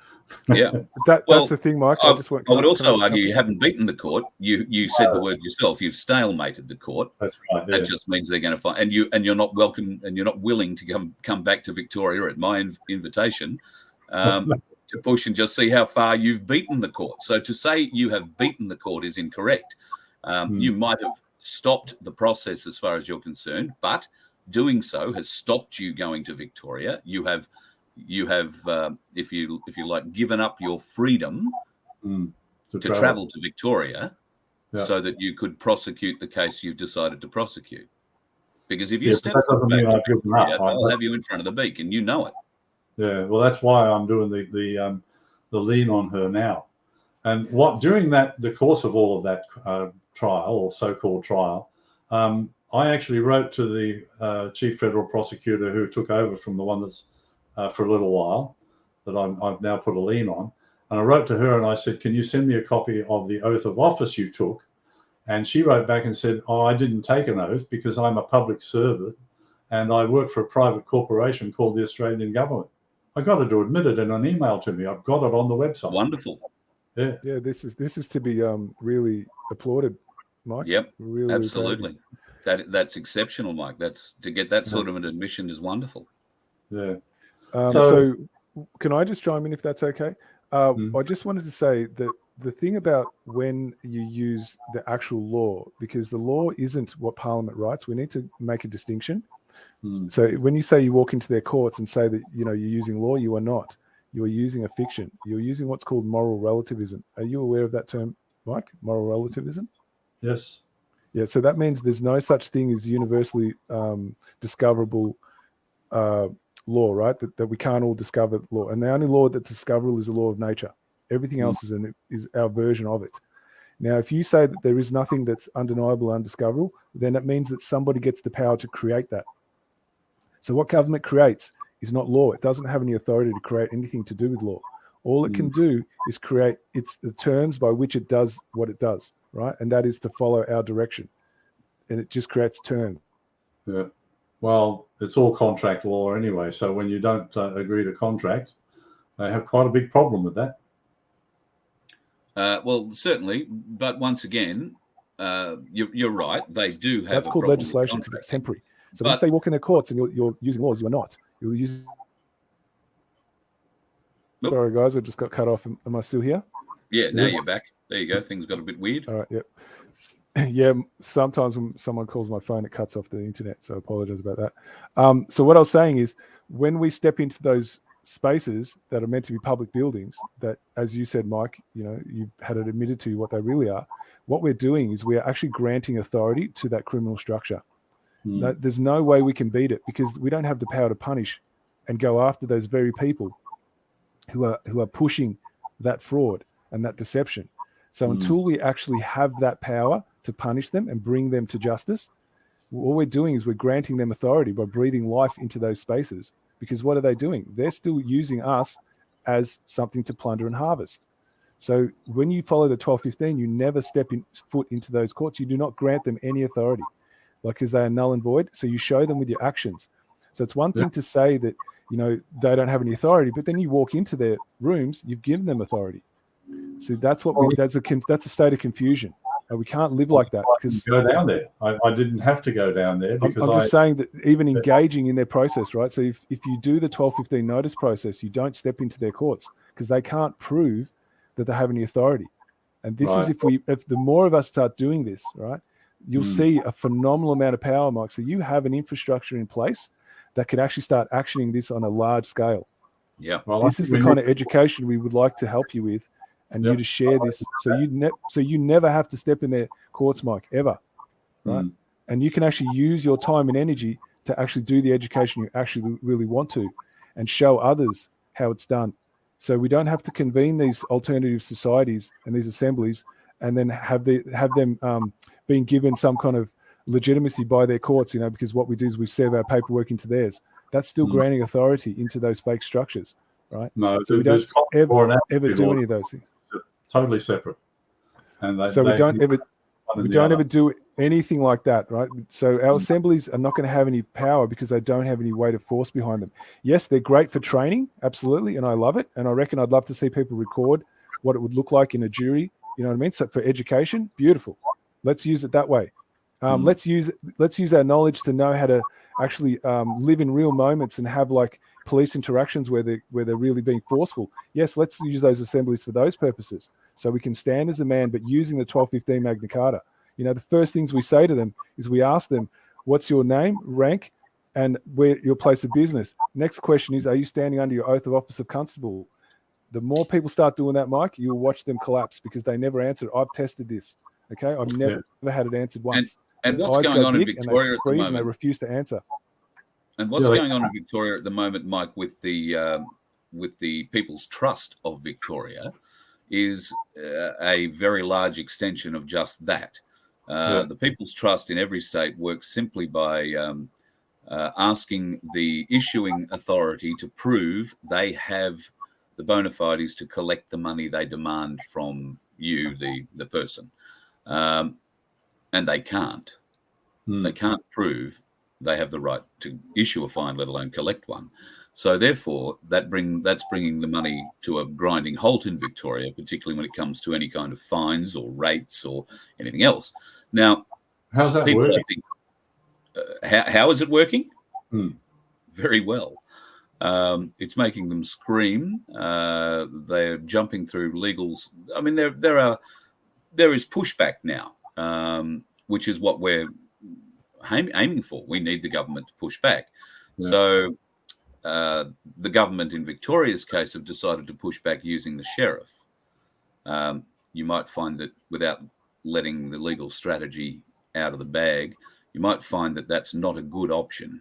Speaker 2: Yeah,
Speaker 3: that's the thing, Mike. I
Speaker 2: would also argue you haven't beaten the court. You said the word yourself. You've stalemated the court.
Speaker 4: That's right. Yeah.
Speaker 2: That just means they're going to find, and you're not welcome, and you're not willing to come back to Victoria at my invitation to push and just see how far you've beaten the court. So to say you have beaten the court is incorrect. You might have stopped the process as far as you're concerned, but doing so has stopped you going to Victoria. You have, if you like, given up your freedom to travel to Victoria, so that you could prosecute the case you've decided to prosecute. Because if you step back to Victoria, they'll have you in front of the beak, and you know it.
Speaker 4: Yeah, well, that's why I'm doing the lean on her now, And during the course of all of that trial, or so-called trial, I actually wrote to the chief federal prosecutor who took over from the one that's for a little while, that I've now put a lien on. And I wrote to her and I said, can you send me a copy of the oath of office you took? And she wrote back and said, oh, I didn't take an oath because I'm a public servant and I work for a private corporation called the Australian government. I got her to admit it in an email to me. I've got it on the website.
Speaker 2: Wonderful.
Speaker 4: Yeah.
Speaker 3: Yeah, this is to be really applauded, Mike.
Speaker 2: Yep,
Speaker 3: really,
Speaker 2: absolutely. That's exceptional, Mike. To get that sort of an admission is wonderful.
Speaker 4: Yeah.
Speaker 3: So can I just chime in if that's okay? I just wanted to say that the thing about when you use the actual law, because the law isn't what Parliament writes, we need to make a distinction. So when you say you walk into their courts and say that you're using law, you are not. You are using a fiction. You're using what's called moral relativism. Are you aware of that term, Mike? Moral relativism?
Speaker 4: Yes.
Speaker 3: Yeah. So that means there's no such thing as universally discoverable law, right? That we can't all discover law, and the only law that's discoverable is the law of nature. Everything else is our version of it. Now, if you say that there is nothing that's undeniable, undiscoverable, then it means that somebody gets the power to create that. So what government creates is not law. It doesn't have any authority to create anything to do with law. All it can do is create the terms by which it does what it does, right? And that is to follow our direction. And it just creates terms.
Speaker 4: Yeah. Well, it's all contract law anyway. So when you don't agree to contract, they have quite a big problem with that.
Speaker 2: Well, certainly. But once again, you're right. They do have
Speaker 3: That's
Speaker 2: a
Speaker 3: called
Speaker 2: problem
Speaker 3: legislation because it's temporary. So when you say you walk in the courts and you're using laws, you are not. You're using...
Speaker 2: Nope.
Speaker 3: Sorry, guys, I just got cut off. Am I still here?
Speaker 2: Yeah, now you're back. There you go. Things got a bit weird.
Speaker 3: All right, yep. Yeah, sometimes when someone calls my phone, it cuts off the internet, so I apologize about that. So what I was saying is, when we step into those spaces that are meant to be public buildings, that, as you said, Mike, you've had it admitted to you what they really are, what we're doing is we are actually granting authority to that criminal structure. No, there's no way we can beat it because we don't have the power to punish and go after those very people who are pushing that fraud and that deception. So until we actually have that power to punish them and bring them to justice, all we're doing is we're granting them authority by breathing life into those spaces. Because what are they doing? They're still using us as something to plunder and harvest. So when you follow the 1215, you never step foot into those courts. You do not grant them any authority, because they are null and void. So you show them with your actions. So it's one thing to say that they don't have any authority, but then you walk into their rooms, you've given them authority. So that's a state of confusion. We can't live like that because
Speaker 4: go down there. I didn't have to go down there because
Speaker 3: I'm just saying that even engaging in their process, right? So if you do the 1215 notice process, you don't step into their courts because they can't prove that they have any authority. And this is if the more of us start doing this, right, you'll see a phenomenal amount of power, Mike. So you have an infrastructure in place that can actually start actioning this on a large scale.
Speaker 2: Yeah.
Speaker 4: Well,
Speaker 3: this is the kind of education we would like to help you with. And you to share this, so you never have to step in their courts, Mike, ever, right? And you can actually use your time and energy to actually do the education you actually really want to, and show others how it's done. So we don't have to convene these alternative societies and these assemblies, and then have them being given some kind of legitimacy by their courts, because what we do is we serve our paperwork into theirs. That's still granting authority into those fake structures, right?
Speaker 4: No,
Speaker 3: so we don't ever do any of those things.
Speaker 4: Totally separate. And
Speaker 3: we don't ever do anything like that, right? So our assemblies are not going to have any power because they don't have any weight of force behind them. Yes, they're great for training, absolutely, and I love it. And I reckon I'd love to see people record what it would look like in a jury. You know what I mean? So for education, beautiful. Let's use it that way. Let's use our knowledge to know how to actually live in real moments and have like police interactions where they're really being forceful. Yes, let's use those assemblies for those purposes, so we can stand as a man, but using the 1215 Magna Carta. The first things we say to them is we ask them, what's your name, rank, and where your place of business. Next question is, are you standing under your oath of office of constable? The more people start doing that, Mike, you'll watch them collapse because they never answered. I've tested this. Okay, I've never had it answered once.
Speaker 2: And what's going on in Victoria at the moment?
Speaker 3: And they refuse to answer.
Speaker 2: And what's going on in Victoria at the moment, Mike, with the People's Trust of Victoria? is a very large extension of just that. The People's Trust in every state works simply by asking the issuing authority to prove they have the bona fides to collect the money they demand from you, the person. And they can't. They can't prove they have the right to issue a fine, let alone collect one. So therefore, that's bringing the money to a grinding halt in Victoria, particularly when it comes to any kind of fines or rates or anything else. Now,
Speaker 4: how's that working?
Speaker 2: How is it working? Very well. It's making them scream. They're jumping through legals. I mean, there is pushback now, which is what we're aiming for. We need the government to push back. Yeah. So the government in Victoria's case have decided to push back using the sheriff. You might find that without letting the legal strategy out of the bag, you might find that that's not a good option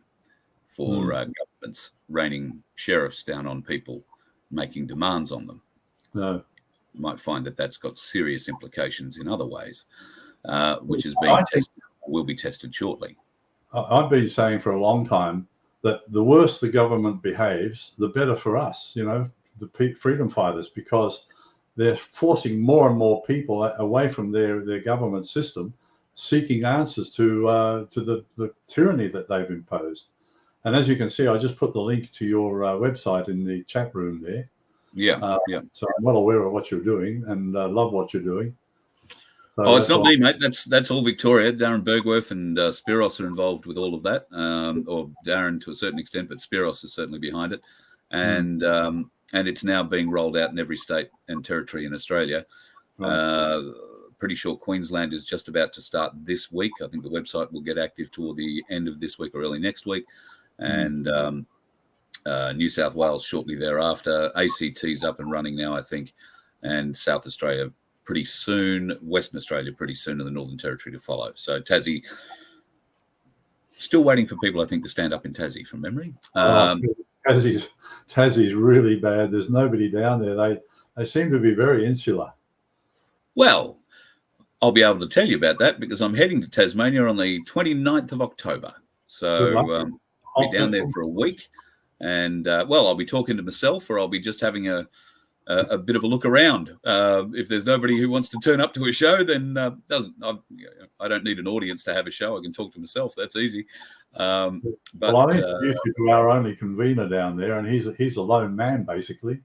Speaker 2: for governments raining sheriffs down on people, making demands on them.
Speaker 4: No.
Speaker 2: You might find that that's got serious implications in other ways, which is being tested, will be tested shortly.
Speaker 4: I've been saying for a long time that the worse the government behaves, the better for us, the freedom fighters, because they're forcing more and more people away from their government system, seeking answers to the tyranny that they've imposed. And as you can see, I just put the link to your website in the chat room there.
Speaker 2: Yeah.
Speaker 4: So I'm well aware of what you're doing and love what you're doing.
Speaker 2: So it's not me, mate. That's all Victoria. Darren Bergwerf and Spiros are involved with all of that, or Darren to a certain extent, but Spiros is certainly behind it. And it's now being rolled out in every state and territory in Australia. Right. Pretty sure Queensland is just about to start this week. I think the website will get active toward the end of this week or early next week. And New South Wales shortly thereafter. ACT's up and running now, I think, and South Australia pretty soon, Western Australia pretty soon, and the Northern Territory to follow. So Tassie, still waiting for people, I think, to stand up in Tassie from memory.
Speaker 4: Tassie's really bad. There's nobody down there. They seem to be very insular.
Speaker 2: Well, I'll be able to tell you about that because I'm heading to Tasmania on the 29th of October. So I'll be down there for a week. And, I'll be talking to myself, or I'll be just having a bit of a look around. If there's nobody who wants to turn up to a show, then I don't need an audience to have a show. I can talk to myself. That's easy.
Speaker 4: I introduced you to our only convener down there, and he's a lone man, basically.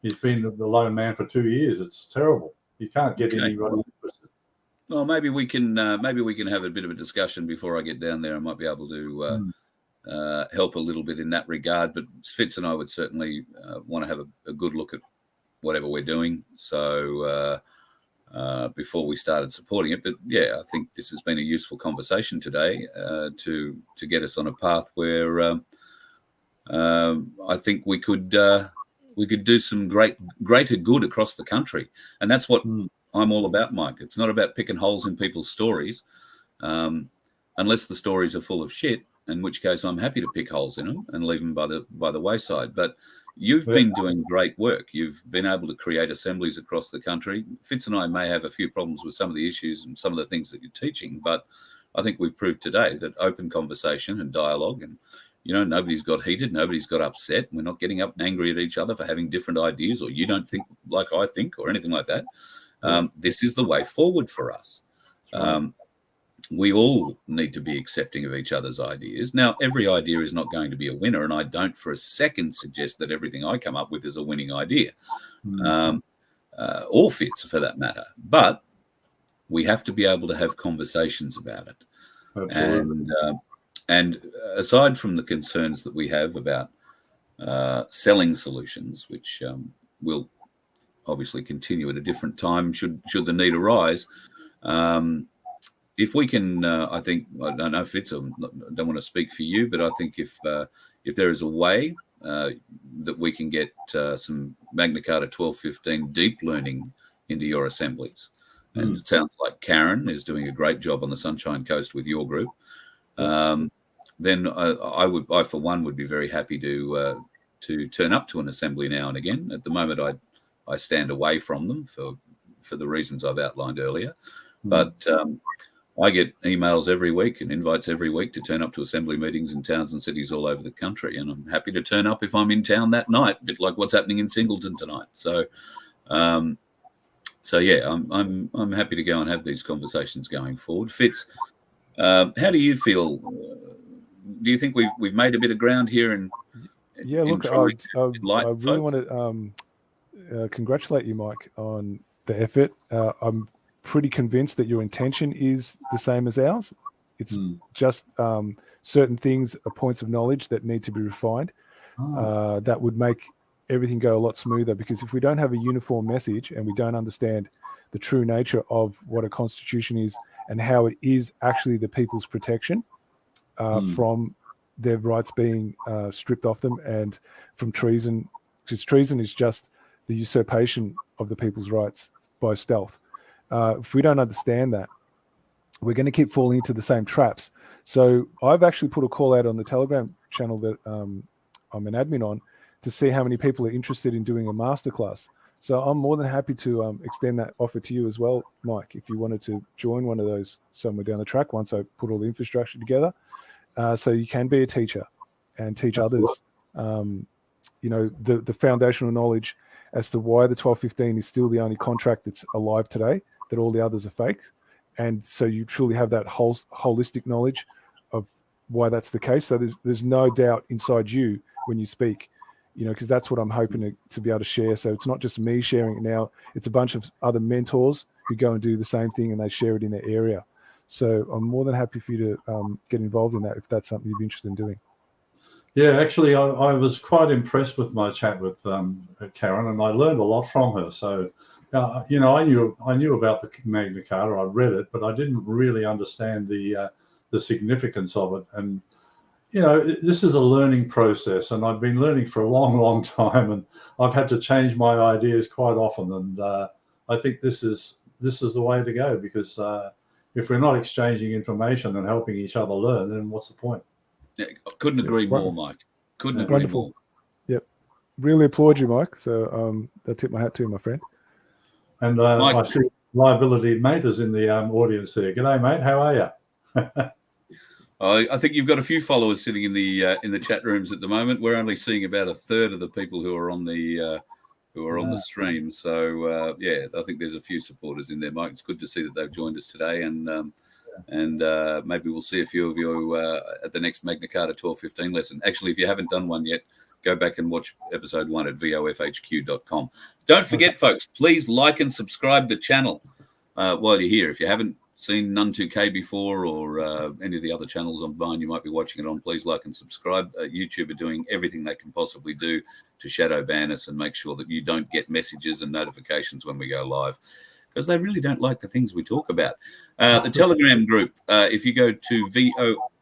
Speaker 4: He's been the lone man for 2 years. It's terrible. You can't get anybody interested.
Speaker 2: Well, maybe we can have a bit of a discussion before I get down there. I might be able to help a little bit in that regard. But Fitz and I would certainly want to have a good look at whatever we're doing. So before we started supporting it, but yeah, I think this has been a useful conversation today to get us on a path where I think we could do some greater good across the country, and that's what I'm all about, Mike. It's not about picking holes in people's stories, unless the stories are full of shit, in which case I'm happy to pick holes in them and leave them by the wayside. But you've been doing great work. You've been able to create assemblies across the country. Fitz and I may have a few problems with some of the issues and some of the things that you're teaching, but I think we've proved today that open conversation and dialogue, and nobody's got heated, nobody's got upset. We're not getting up and angry at each other for having different ideas, or you don't think like I think, or anything like that. This is the way forward for us. We all need to be accepting of each other's ideas. Now, every idea is not going to be a winner, and I don't for a second suggest that everything I come up with is a winning idea, or Fitz for that matter. But we have to be able to have conversations about it. Absolutely. And aside from the concerns that we have about selling solutions, which will obviously continue at a different time should the need arise, if we can, I think, I don't know, Fitz, I don't want to speak for you, but I think if there is a way that we can get some Magna Carta 1215 deep learning into your assemblies, and it sounds like Karen is doing a great job on the Sunshine Coast with your group, then I for one would be very happy to turn up to an assembly now and again. At the moment, I stand away from them for the reasons I've outlined earlier. But I get emails every week and invites every week to turn up to assembly meetings in towns and cities all over the country, and I'm happy to turn up if I'm in town that night, a bit like what's happening in Singleton tonight. So, yeah, I'm happy to go and have these conversations going forward. Fitz, how do you feel? Do you think we've made a bit of ground here?
Speaker 3: Look, I really want to congratulate you, Mike, on the effort. I'm pretty convinced that your intention is the same as ours. It's just certain things are points of knowledge that need to be refined. That would make everything go a lot smoother, because if we don't have a uniform message and we don't understand the true nature of what a constitution is and how it is actually the people's protection from their rights being stripped off them, and from treason, because treason is just the usurpation of the people's rights by stealth. If we don't understand that, we're going to keep falling into the same traps. So I've actually put a call out on the Telegram channel that I'm an admin on to see how many people are interested in doing a masterclass. So I'm more than happy to extend that offer to you as well, Mike, if you wanted to join one of those somewhere down the track once I put all the infrastructure together. So you can be a teacher and teach others, the foundational knowledge as to why the 1215 is still the only contract that's alive today, that all the others are fake. And so you truly have that holistic knowledge of why that's the case. So there's no doubt inside you when you speak, because that's what I'm hoping to be able to share. So it's not just me sharing it now, it's a bunch of other mentors who go and do the same thing and they share it in their area. So I'm more than happy for you to get involved in that if that's something you'd be interested in doing. Yeah,
Speaker 4: actually, I was quite impressed with my chat with Karen, and I learned a lot from her. So, I knew about the Magna Carta. I read it, but I didn't really understand the significance of it. And this is a learning process, and I've been learning for a long, long time, and I've had to change my ideas quite often. And I think this is the way to go, because if we're not exchanging information and helping each other learn, then what's the point?
Speaker 2: Yeah, couldn't agree more, Mike. Couldn't agree more.
Speaker 3: Yep. Really applaud you, Mike. So I tip my hat to you, my friend.
Speaker 4: And Mike, I see Liability Mate is in the audience there. G'day, mate. How are you?
Speaker 2: I think you've got a few followers sitting in the chat rooms at the moment. We're only seeing about a third of the people who are on the on the stream. So I think there's a few supporters in there, Mike. It's good to see that they've joined us today, and maybe we'll see a few of you at the next Magna Carta 1215 lesson. Actually, if you haven't done one yet, go back and watch episode 1 at vofhq.com. Don't forget, folks, please like and subscribe the channel while you're here. If you haven't seen None 2K before, or any of the other channels on mine you might be watching it on, please like and subscribe. YouTube are doing everything they can possibly do to shadow ban us and make sure that you don't get messages and notifications when we go live, because they really don't like the things we talk about. The Telegram group, if you go to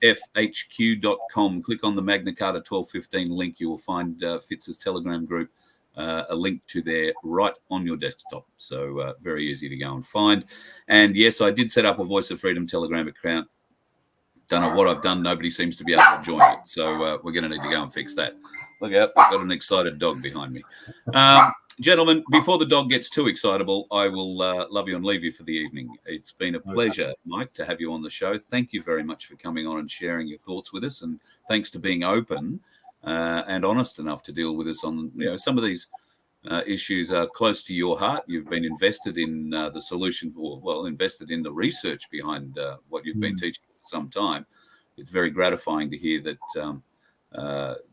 Speaker 2: vofhq.com, click on the Magna Carta 1215 link, you will find Fitz's Telegram group, a link to there right on your desktop. So very easy to go and find. And yes, I did set up a Voice of Freedom Telegram account. Don't know what I've done. Nobody seems to be able to join it. So we're going to need to go and fix that. Look out, I've got an excited dog behind me. Gentlemen, before the dog gets too excitable, I will love you and leave you for the evening. It's been a pleasure, Mike, to have you on the show. Thank you very much for coming on and sharing your thoughts with us. And thanks to being open and honest enough to deal with us on, some of these issues are close to your heart. You've been invested in the solution, or invested in the research behind what you've been teaching for some time. It's very gratifying to hear that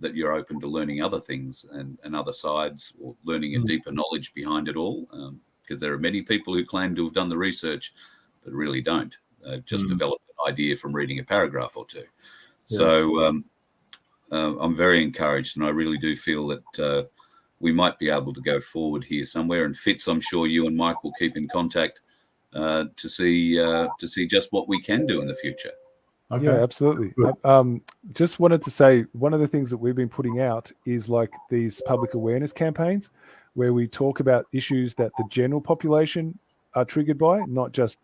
Speaker 2: that you're open to learning other things and other sides, or learning a deeper knowledge behind it all, because there are many people who claim to have done the research but really don't. They've just developed an idea from reading a paragraph or two. Yes. So I'm very encouraged, and I really do feel that we might be able to go forward here somewhere. And Fitz, I'm sure you and Mike will keep in contact to see just what we can do in the future.
Speaker 3: Okay. Yeah, absolutely. Just wanted to say, one of the things that we've been putting out is like these public awareness campaigns where we talk about issues that the general population are triggered by, not just,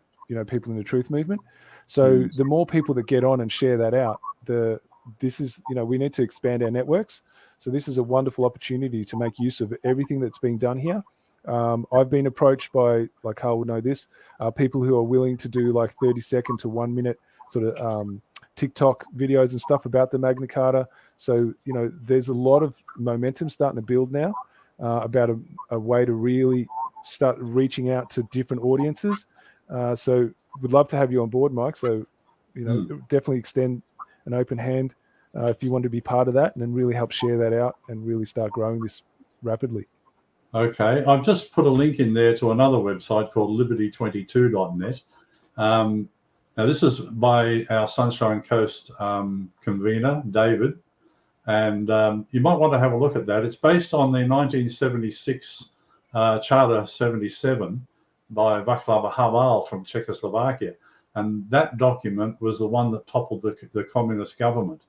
Speaker 3: people in the truth movement. So the more people that get on and share that out, we need to expand our networks. So this is a wonderful opportunity to make use of everything that's being done here I've been approached by, like Carl would know this, people who are willing to do like 30-second to 1 minute sort of TikTok videos and stuff about the Magna Carta. So, you know, there's a lot of momentum starting to build now about a way to really start reaching out to different audiences. So we'd love to have you on board, Mike. So, you know, definitely extend an open hand if you want to be part of that, and then really help share that out and really start growing this rapidly.
Speaker 4: Okay, I've just put a link in there to another website called liberty22.net. Now, this is by our Sunshine Coast convener, David, and you might want to have a look at that. It's based on the 1976 Charter 77 by Václav Havel from Czechoslovakia, and that document was the one that toppled the communist government.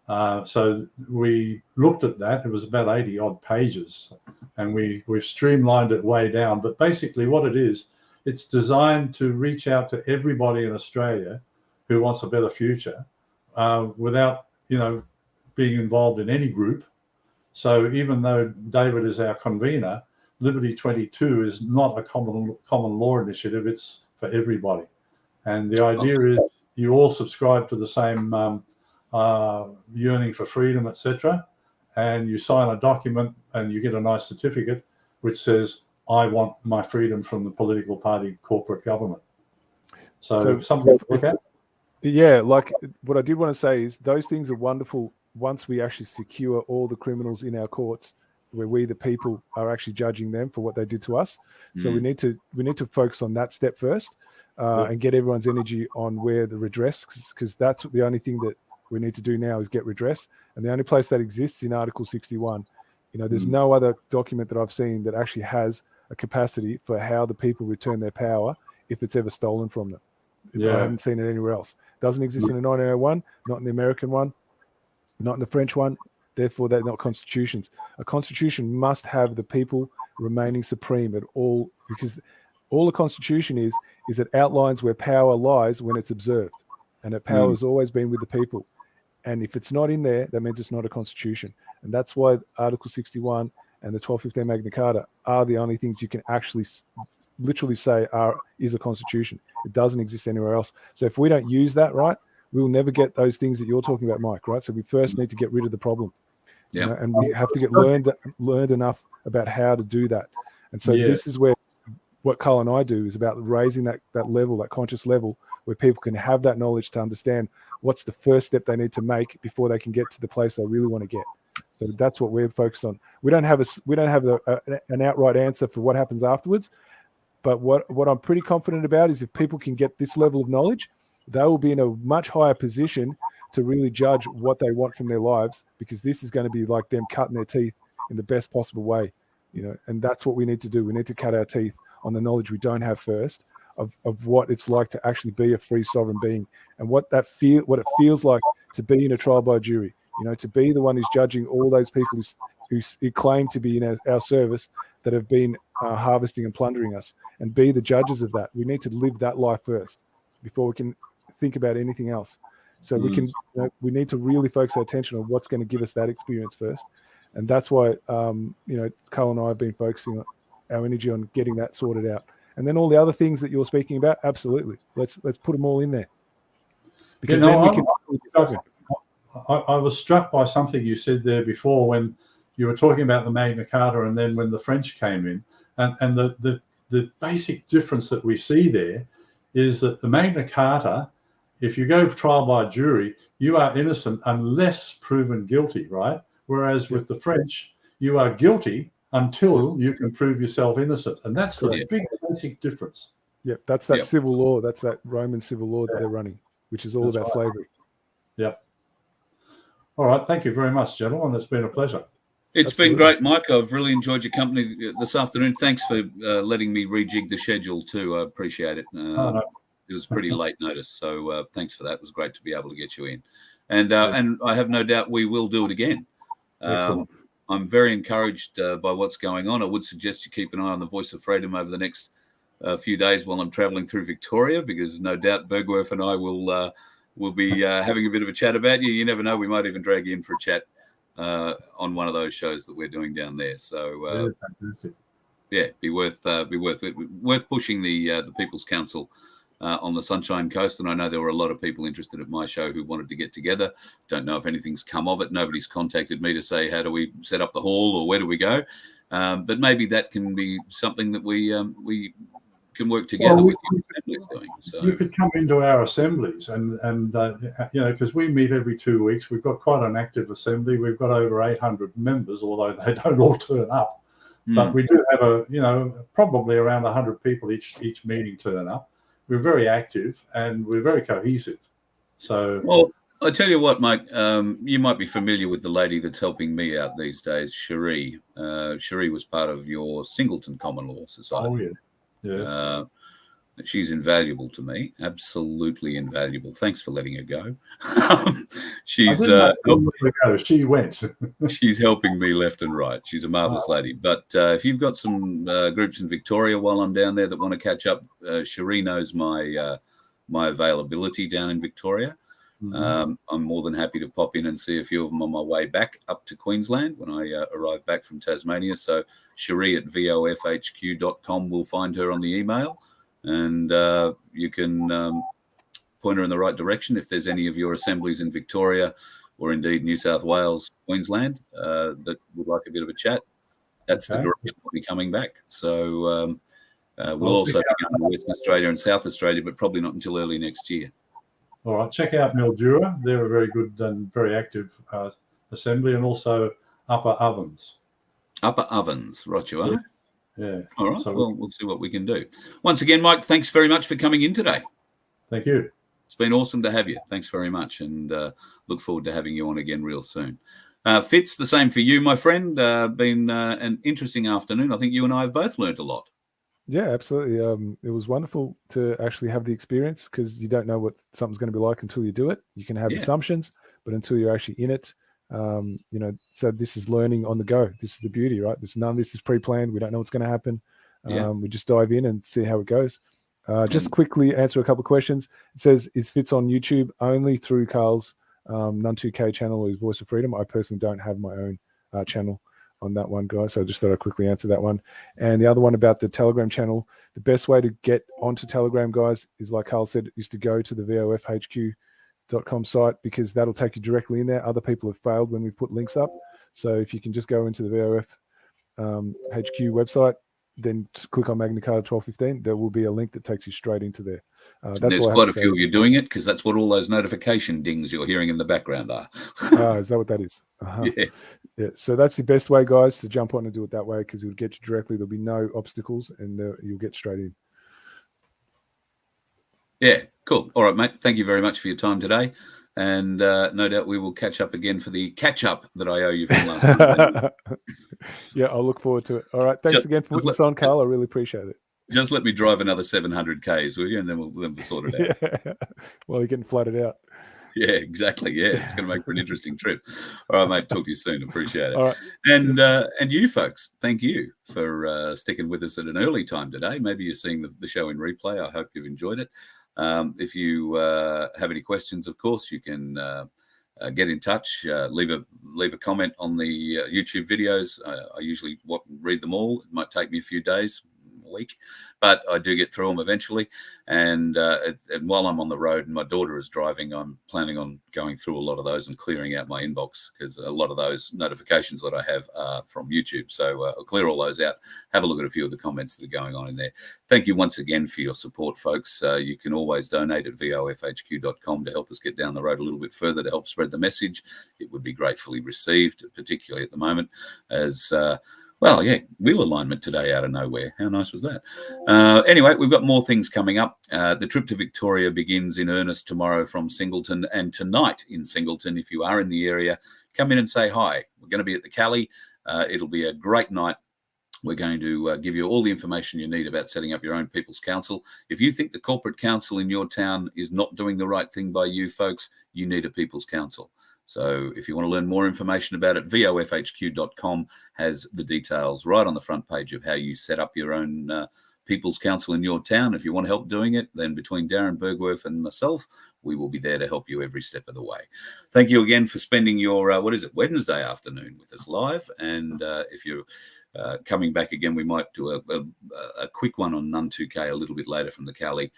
Speaker 4: So we looked at that. It was about 80 odd pages, and we've streamlined it way down. But basically what it is, it's designed to reach out to everybody in Australia who wants a better future without, you know, being involved in any group. So even though David is our convener, Liberty 22 is not a common law initiative. It's for everybody. And the idea is you all subscribe to the same yearning for freedom, etc. And you sign a document and you get a nice certificate which says, I want my freedom from the political party corporate government. So something to look at.
Speaker 3: Yeah, like what I did want to say is those things are wonderful once we actually secure all the criminals in our courts, where we, the people, are actually judging them for what they did to us. So we need to focus on that step first and get everyone's energy on where the redress, because that's the only thing that we need to do now is get redress. And the only place that exists in Article 61. You know, there's no other document that I've seen that actually has a capacity for how the people return their power if it's ever stolen from them. I haven't seen it anywhere else. It doesn't exist in the 1901, not in the American one, not in the French one. Therefore, they're not constitutions. A constitution must have the people remaining supreme at all, because all a constitution is it outlines where power lies when it's observed, and that power has always been with the people. And if it's not in there, that means it's not a constitution. And that's why Article 61 and the 1215 Magna Carta are the only things you can actually literally say is a constitution. It doesn't exist anywhere else. So if we don't use that right, we'll never get those things that you're talking about, Mike, right? So we first need to get rid of the problem. You know, and we have to get learned enough about how to do that. And so this is where what Carl and I do is about raising that level, that conscious level, where people can have that knowledge to understand what's the first step they need to make before they can get to the place they really want to get. So that's what we're focused on. We don't have an outright answer for what happens afterwards, but what I'm pretty confident about is if people can get this level of knowledge, they will be in a much higher position to really judge what they want from their lives, because this is going to be like them cutting their teeth in the best possible way, you know. And that's what we need to do. We need to cut our teeth on the knowledge we don't have first of what it's like to actually be a free sovereign being, and what it feels like to be in a trial by jury, you know, to be the one who's judging all those people who claim to be in our service that have been harvesting and plundering us, and be the judges of that. We need to live that life first before we can think about anything else. So we need to really focus our attention on what's going to give us that experience first. And that's why, Carl and I have been focusing our energy on getting that sorted out. And then all the other things that you're speaking about, absolutely. Let's put them all in there. Because then we can...
Speaker 4: I was struck by something you said there before when you were talking about the Magna Carta, and then when the French came in, and the basic difference that we see there is that the Magna Carta, if you go trial by jury, you are innocent unless proven guilty, right? Whereas with the French, you are guilty until you can prove yourself innocent. And that's the big basic difference.
Speaker 3: Yeah, that's that civil law. That's that Roman civil law that they're running, which is all about slavery.
Speaker 4: Yeah. All right. Thank you very much, gentlemen. It's been a pleasure.
Speaker 2: It's been great, Mike. I've really enjoyed your company this afternoon. Thanks for letting me rejig the schedule too. I appreciate it.
Speaker 4: No.
Speaker 2: It was pretty late notice, so thanks for that. It was great to be able to get you in. And I have no doubt we will do it again. I'm very encouraged by what's going on. I would suggest you keep an eye on the Voice of Freedom over the next few days while I'm traveling through Victoria, because no doubt Bergwerf and I will be having a bit of a chat about you. You never know. We might even drag you in for a chat on one of those shows that we're doing down there. So Yeah, be worth pushing the People's Council on the Sunshine Coast. And I know there were a lot of people interested at my show who wanted to get together. Don't know if anything's come of it. Nobody's contacted me to say, how do we set up the hall or where do we go? But maybe that can be something that we can work together with your assemblies doing. So
Speaker 4: you could come into our assemblies and you know, because we meet every 2 weeks. We've got quite an active assembly. We've got over 800 members, although they don't all turn up. But we do have probably around 100 people each meeting turn up. We're very active and we're very cohesive. So,
Speaker 2: well, I tell you what, Mike, you might be familiar with the lady that's helping me out these days, Cherie. Cherie was part of your Singleton Common Law Society.
Speaker 4: Oh, yes.
Speaker 2: She's invaluable to me, absolutely invaluable. Thanks for letting her go. She's
Speaker 4: she went.
Speaker 2: She's helping me left and right. She's a marvelous lady. But if you've got some groups in Victoria while I'm down there that want to catch up, Cherie knows my availability down in Victoria. I'm more than happy to pop in and see a few of them on my way back up to Queensland when I arrive back from Tasmania. So Cherie at vofhq.com will find her on the email. And you can point her in the right direction if there's any of your assemblies in Victoria or indeed New South Wales, Queensland that would like a bit of a chat. That's the direction we'll be coming back. So we'll also be going to Western Australia and South Australia, but probably not until early next year.
Speaker 4: All right, check out Mildura. They're a very good and very active assembly, and also Upper Ovens.
Speaker 2: Upper Ovens, right you are.
Speaker 4: Yeah.
Speaker 2: All right. So we'll see what we can do. Once again, Mike, thanks very much for coming in today.
Speaker 4: Thank you.
Speaker 2: It's been awesome to have you. Thanks very much, and look forward to having you on again real soon. Fitz, the same for you, my friend. Been an interesting afternoon. I think you and I have both learned a lot.
Speaker 3: Yeah, absolutely. It was wonderful to actually have the experience, because you don't know what something's going to be like until you do it. You can have assumptions, but until you're actually in it, so this is learning on the go. This is the beauty, right? None of this is pre-planned. We don't know what's going to happen. We just dive in and see how it goes. Just quickly answer a couple of questions. It says, is Fitz on YouTube only through Carl's None2K channel or his Voice of Freedom? I personally don't have my own channel on that one, guys. So I just thought I'd quickly answer that one. And the other one about the Telegram channel, the best way to get onto Telegram, guys, is like Carl said, is to go to the VoFHQ.com site, because that'll take you directly in there. Other people have failed when we've put links up. So if you can just go into the VoF HQ website, then click on Magna Carta 1215, there will be a link that takes you straight into there.
Speaker 2: There's quite a few of you doing it, because that's what all those notification dings you're hearing in the background are.
Speaker 3: Is that what that is?
Speaker 2: Yes.
Speaker 3: Yeah. So that's the best way, guys, to jump on and do it that way, because it'll get you directly. There'll be no obstacles, and you'll get straight in.
Speaker 2: Yeah, cool. All right, mate. Thank you very much for your time today. And no doubt we will catch up again for the catch-up that I owe you from last time.
Speaker 3: Yeah, I'll look forward to it. All right. Thanks again for putting this on, Carl. I really appreciate it.
Speaker 2: Just let me drive another 700 Ks, will you? And then we'll sort it out.
Speaker 3: Yeah. Well, you're getting flooded out.
Speaker 2: Yeah, exactly. Yeah, it's going to make for an interesting trip. All right, mate. Talk to you soon. Appreciate it.
Speaker 3: All right.
Speaker 2: And you folks, thank you for sticking with us at an early time today. Maybe you're seeing the show in replay. I hope you've enjoyed it. If you have any questions, of course, you can get in touch. Leave a comment on the YouTube videos. I usually read them all. It might take me a few days, a week, but I do get through them eventually. And while I'm on the road and my daughter is driving, I'm planning on going through a lot of those and clearing out my inbox, because a lot of those notifications that I have are from YouTube. So I'll clear all those out, have a look at a few of the comments that are going on in there. Thank you once again for your support, folks. You can always donate at vofhq.com to help us get down the road a little bit further, to help spread the message. It would be gratefully received, particularly at the moment, as wheel alignment today out of nowhere. How nice was that? Anyway, we've got more things coming up. The trip to Victoria begins in earnest tomorrow from Singleton, and tonight in Singleton. If you are in the area, come in and say hi. We're going to be at the Cali. It'll be a great night. We're going to give you all the information you need about setting up your own People's Council. If you think the corporate council in your town is not doing the right thing by you folks, you need a People's Council. So if you want to learn more information about it, vofhq.com has the details right on the front page of how you set up your own People's Council in your town. If you want help doing it, then between Darren Bergworth and myself, we will be there to help you every step of the way. Thank you again for spending your, Wednesday afternoon with us live. And if you're coming back again, we might do a quick one on Nun 2K a little bit later from the Cali,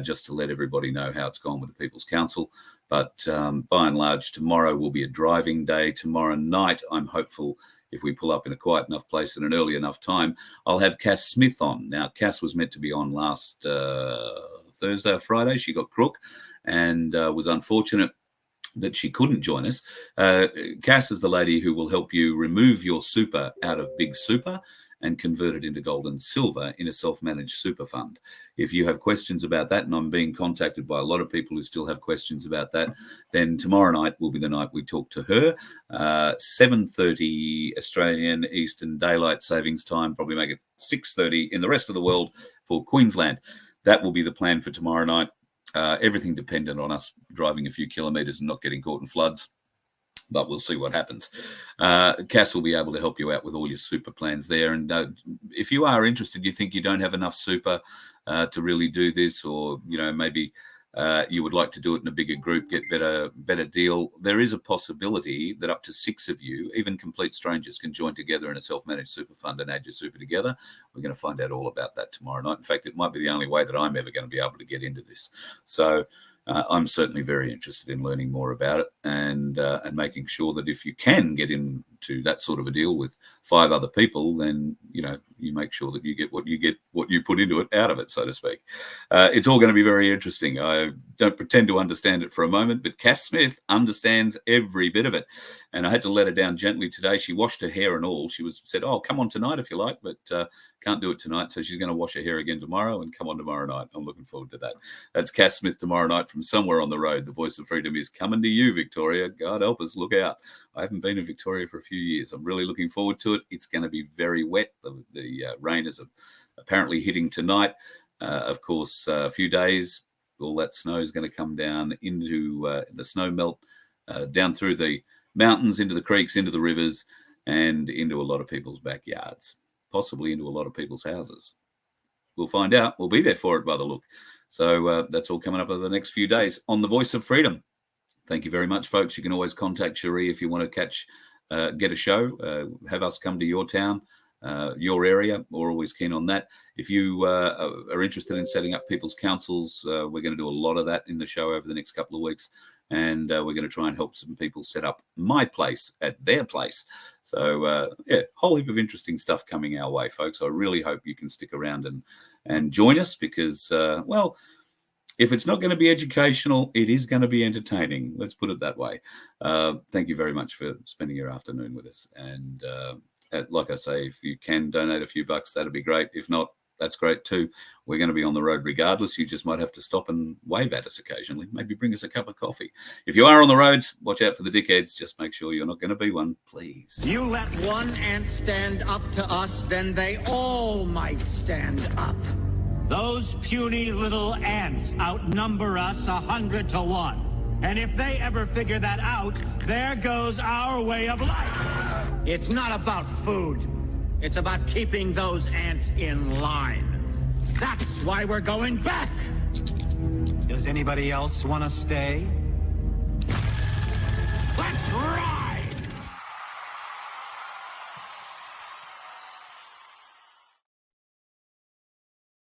Speaker 2: just to let everybody know how it's gone with the People's Council. But by and large, tomorrow will be a driving day. Tomorrow night, I'm hopeful, if we pull up in a quiet enough place at an early enough time, I'll have Cass Smith on. Now, Cass was meant to be on last Thursday or Friday. She got crook and was unfortunate that she couldn't join us. Cass is the lady who will help you remove your super out of Big Super and convert it into gold and silver in a self-managed super fund. If you have questions about that, and I'm being contacted by a lot of people who still have questions about that, then tomorrow night will be the night we talk to her. 7:30 Australian Eastern Daylight Savings Time, probably make it 6:30 in the rest of the world for Queensland. That will be the plan for tomorrow night. Everything dependent on us driving a few kilometres and not getting caught in floods. But we'll see what happens. Cass will be able to help you out with all your super plans there. And if you are interested, you think you don't have enough super to really do this, or maybe you would like to do it in a bigger group, get better deal, there is a possibility that up to 6 of you, even complete strangers, can join together in a self-managed super fund and add your super together. We're going to find out all about that tomorrow night. In fact, it might be the only way that I'm ever going to be able to get into this. So I'm certainly very interested in learning more about it and making sure that if you can get into that sort of a deal with 5 other people, then you make sure that you get what you put into it out of it, so to speak. It's all going to be very interesting. I don't pretend to understand it for a moment, but Cass Smith understands every bit of it, and I had to let her down gently today. She washed her hair and all. She said, "Oh, come on tonight if you like," but can't do it tonight, so she's going to wash her hair again tomorrow and come on tomorrow night. I'm looking forward to that. That's Cass Smith tomorrow night from somewhere on the road. The Voice of Freedom is coming to you, Victoria. God help us, look out. I haven't been in Victoria for a few years. I'm really looking forward to it. It's going to be very wet. The rain is apparently hitting tonight. Of course, a few days, all that snow is going to come down into the snow melt, down through the mountains, into the creeks, into the rivers, and into a lot of people's backyards, possibly into a lot of people's houses. We'll find out. We'll be there for it by the look. So that's all coming up over the next few days on The Voice of Freedom. Thank you very much, folks. You can always contact Cherie if you want to get a show, have us come to your town, your area. We're always keen on that. If you are interested in setting up people's councils, we're going to do a lot of that in the show over the next couple of weeks. And we're going to try and help some people set up my place at their place. So, whole heap of interesting stuff coming our way, folks. I really hope you can stick around and join us because, if it's not going to be educational, it is going to be entertaining. Let's put it that way. Thank you very much for spending your afternoon with us. And like I say, if you can donate a few bucks, that'd be great. If not, that's great too. We're going to be on the road regardless. You just might have to stop and wave at us occasionally. Maybe bring us a cup of coffee. If you are on the roads, watch out for the dickheads. Just make sure you're not going to be one, please.
Speaker 5: You let one ant stand up to us, then they all might stand up. Those puny little ants outnumber us 100 to 1. And if they ever figure that out, there goes our way of life. It's not about food. It's about keeping those ants in line. That's why we're going back. Does anybody else want to stay? Let's rock!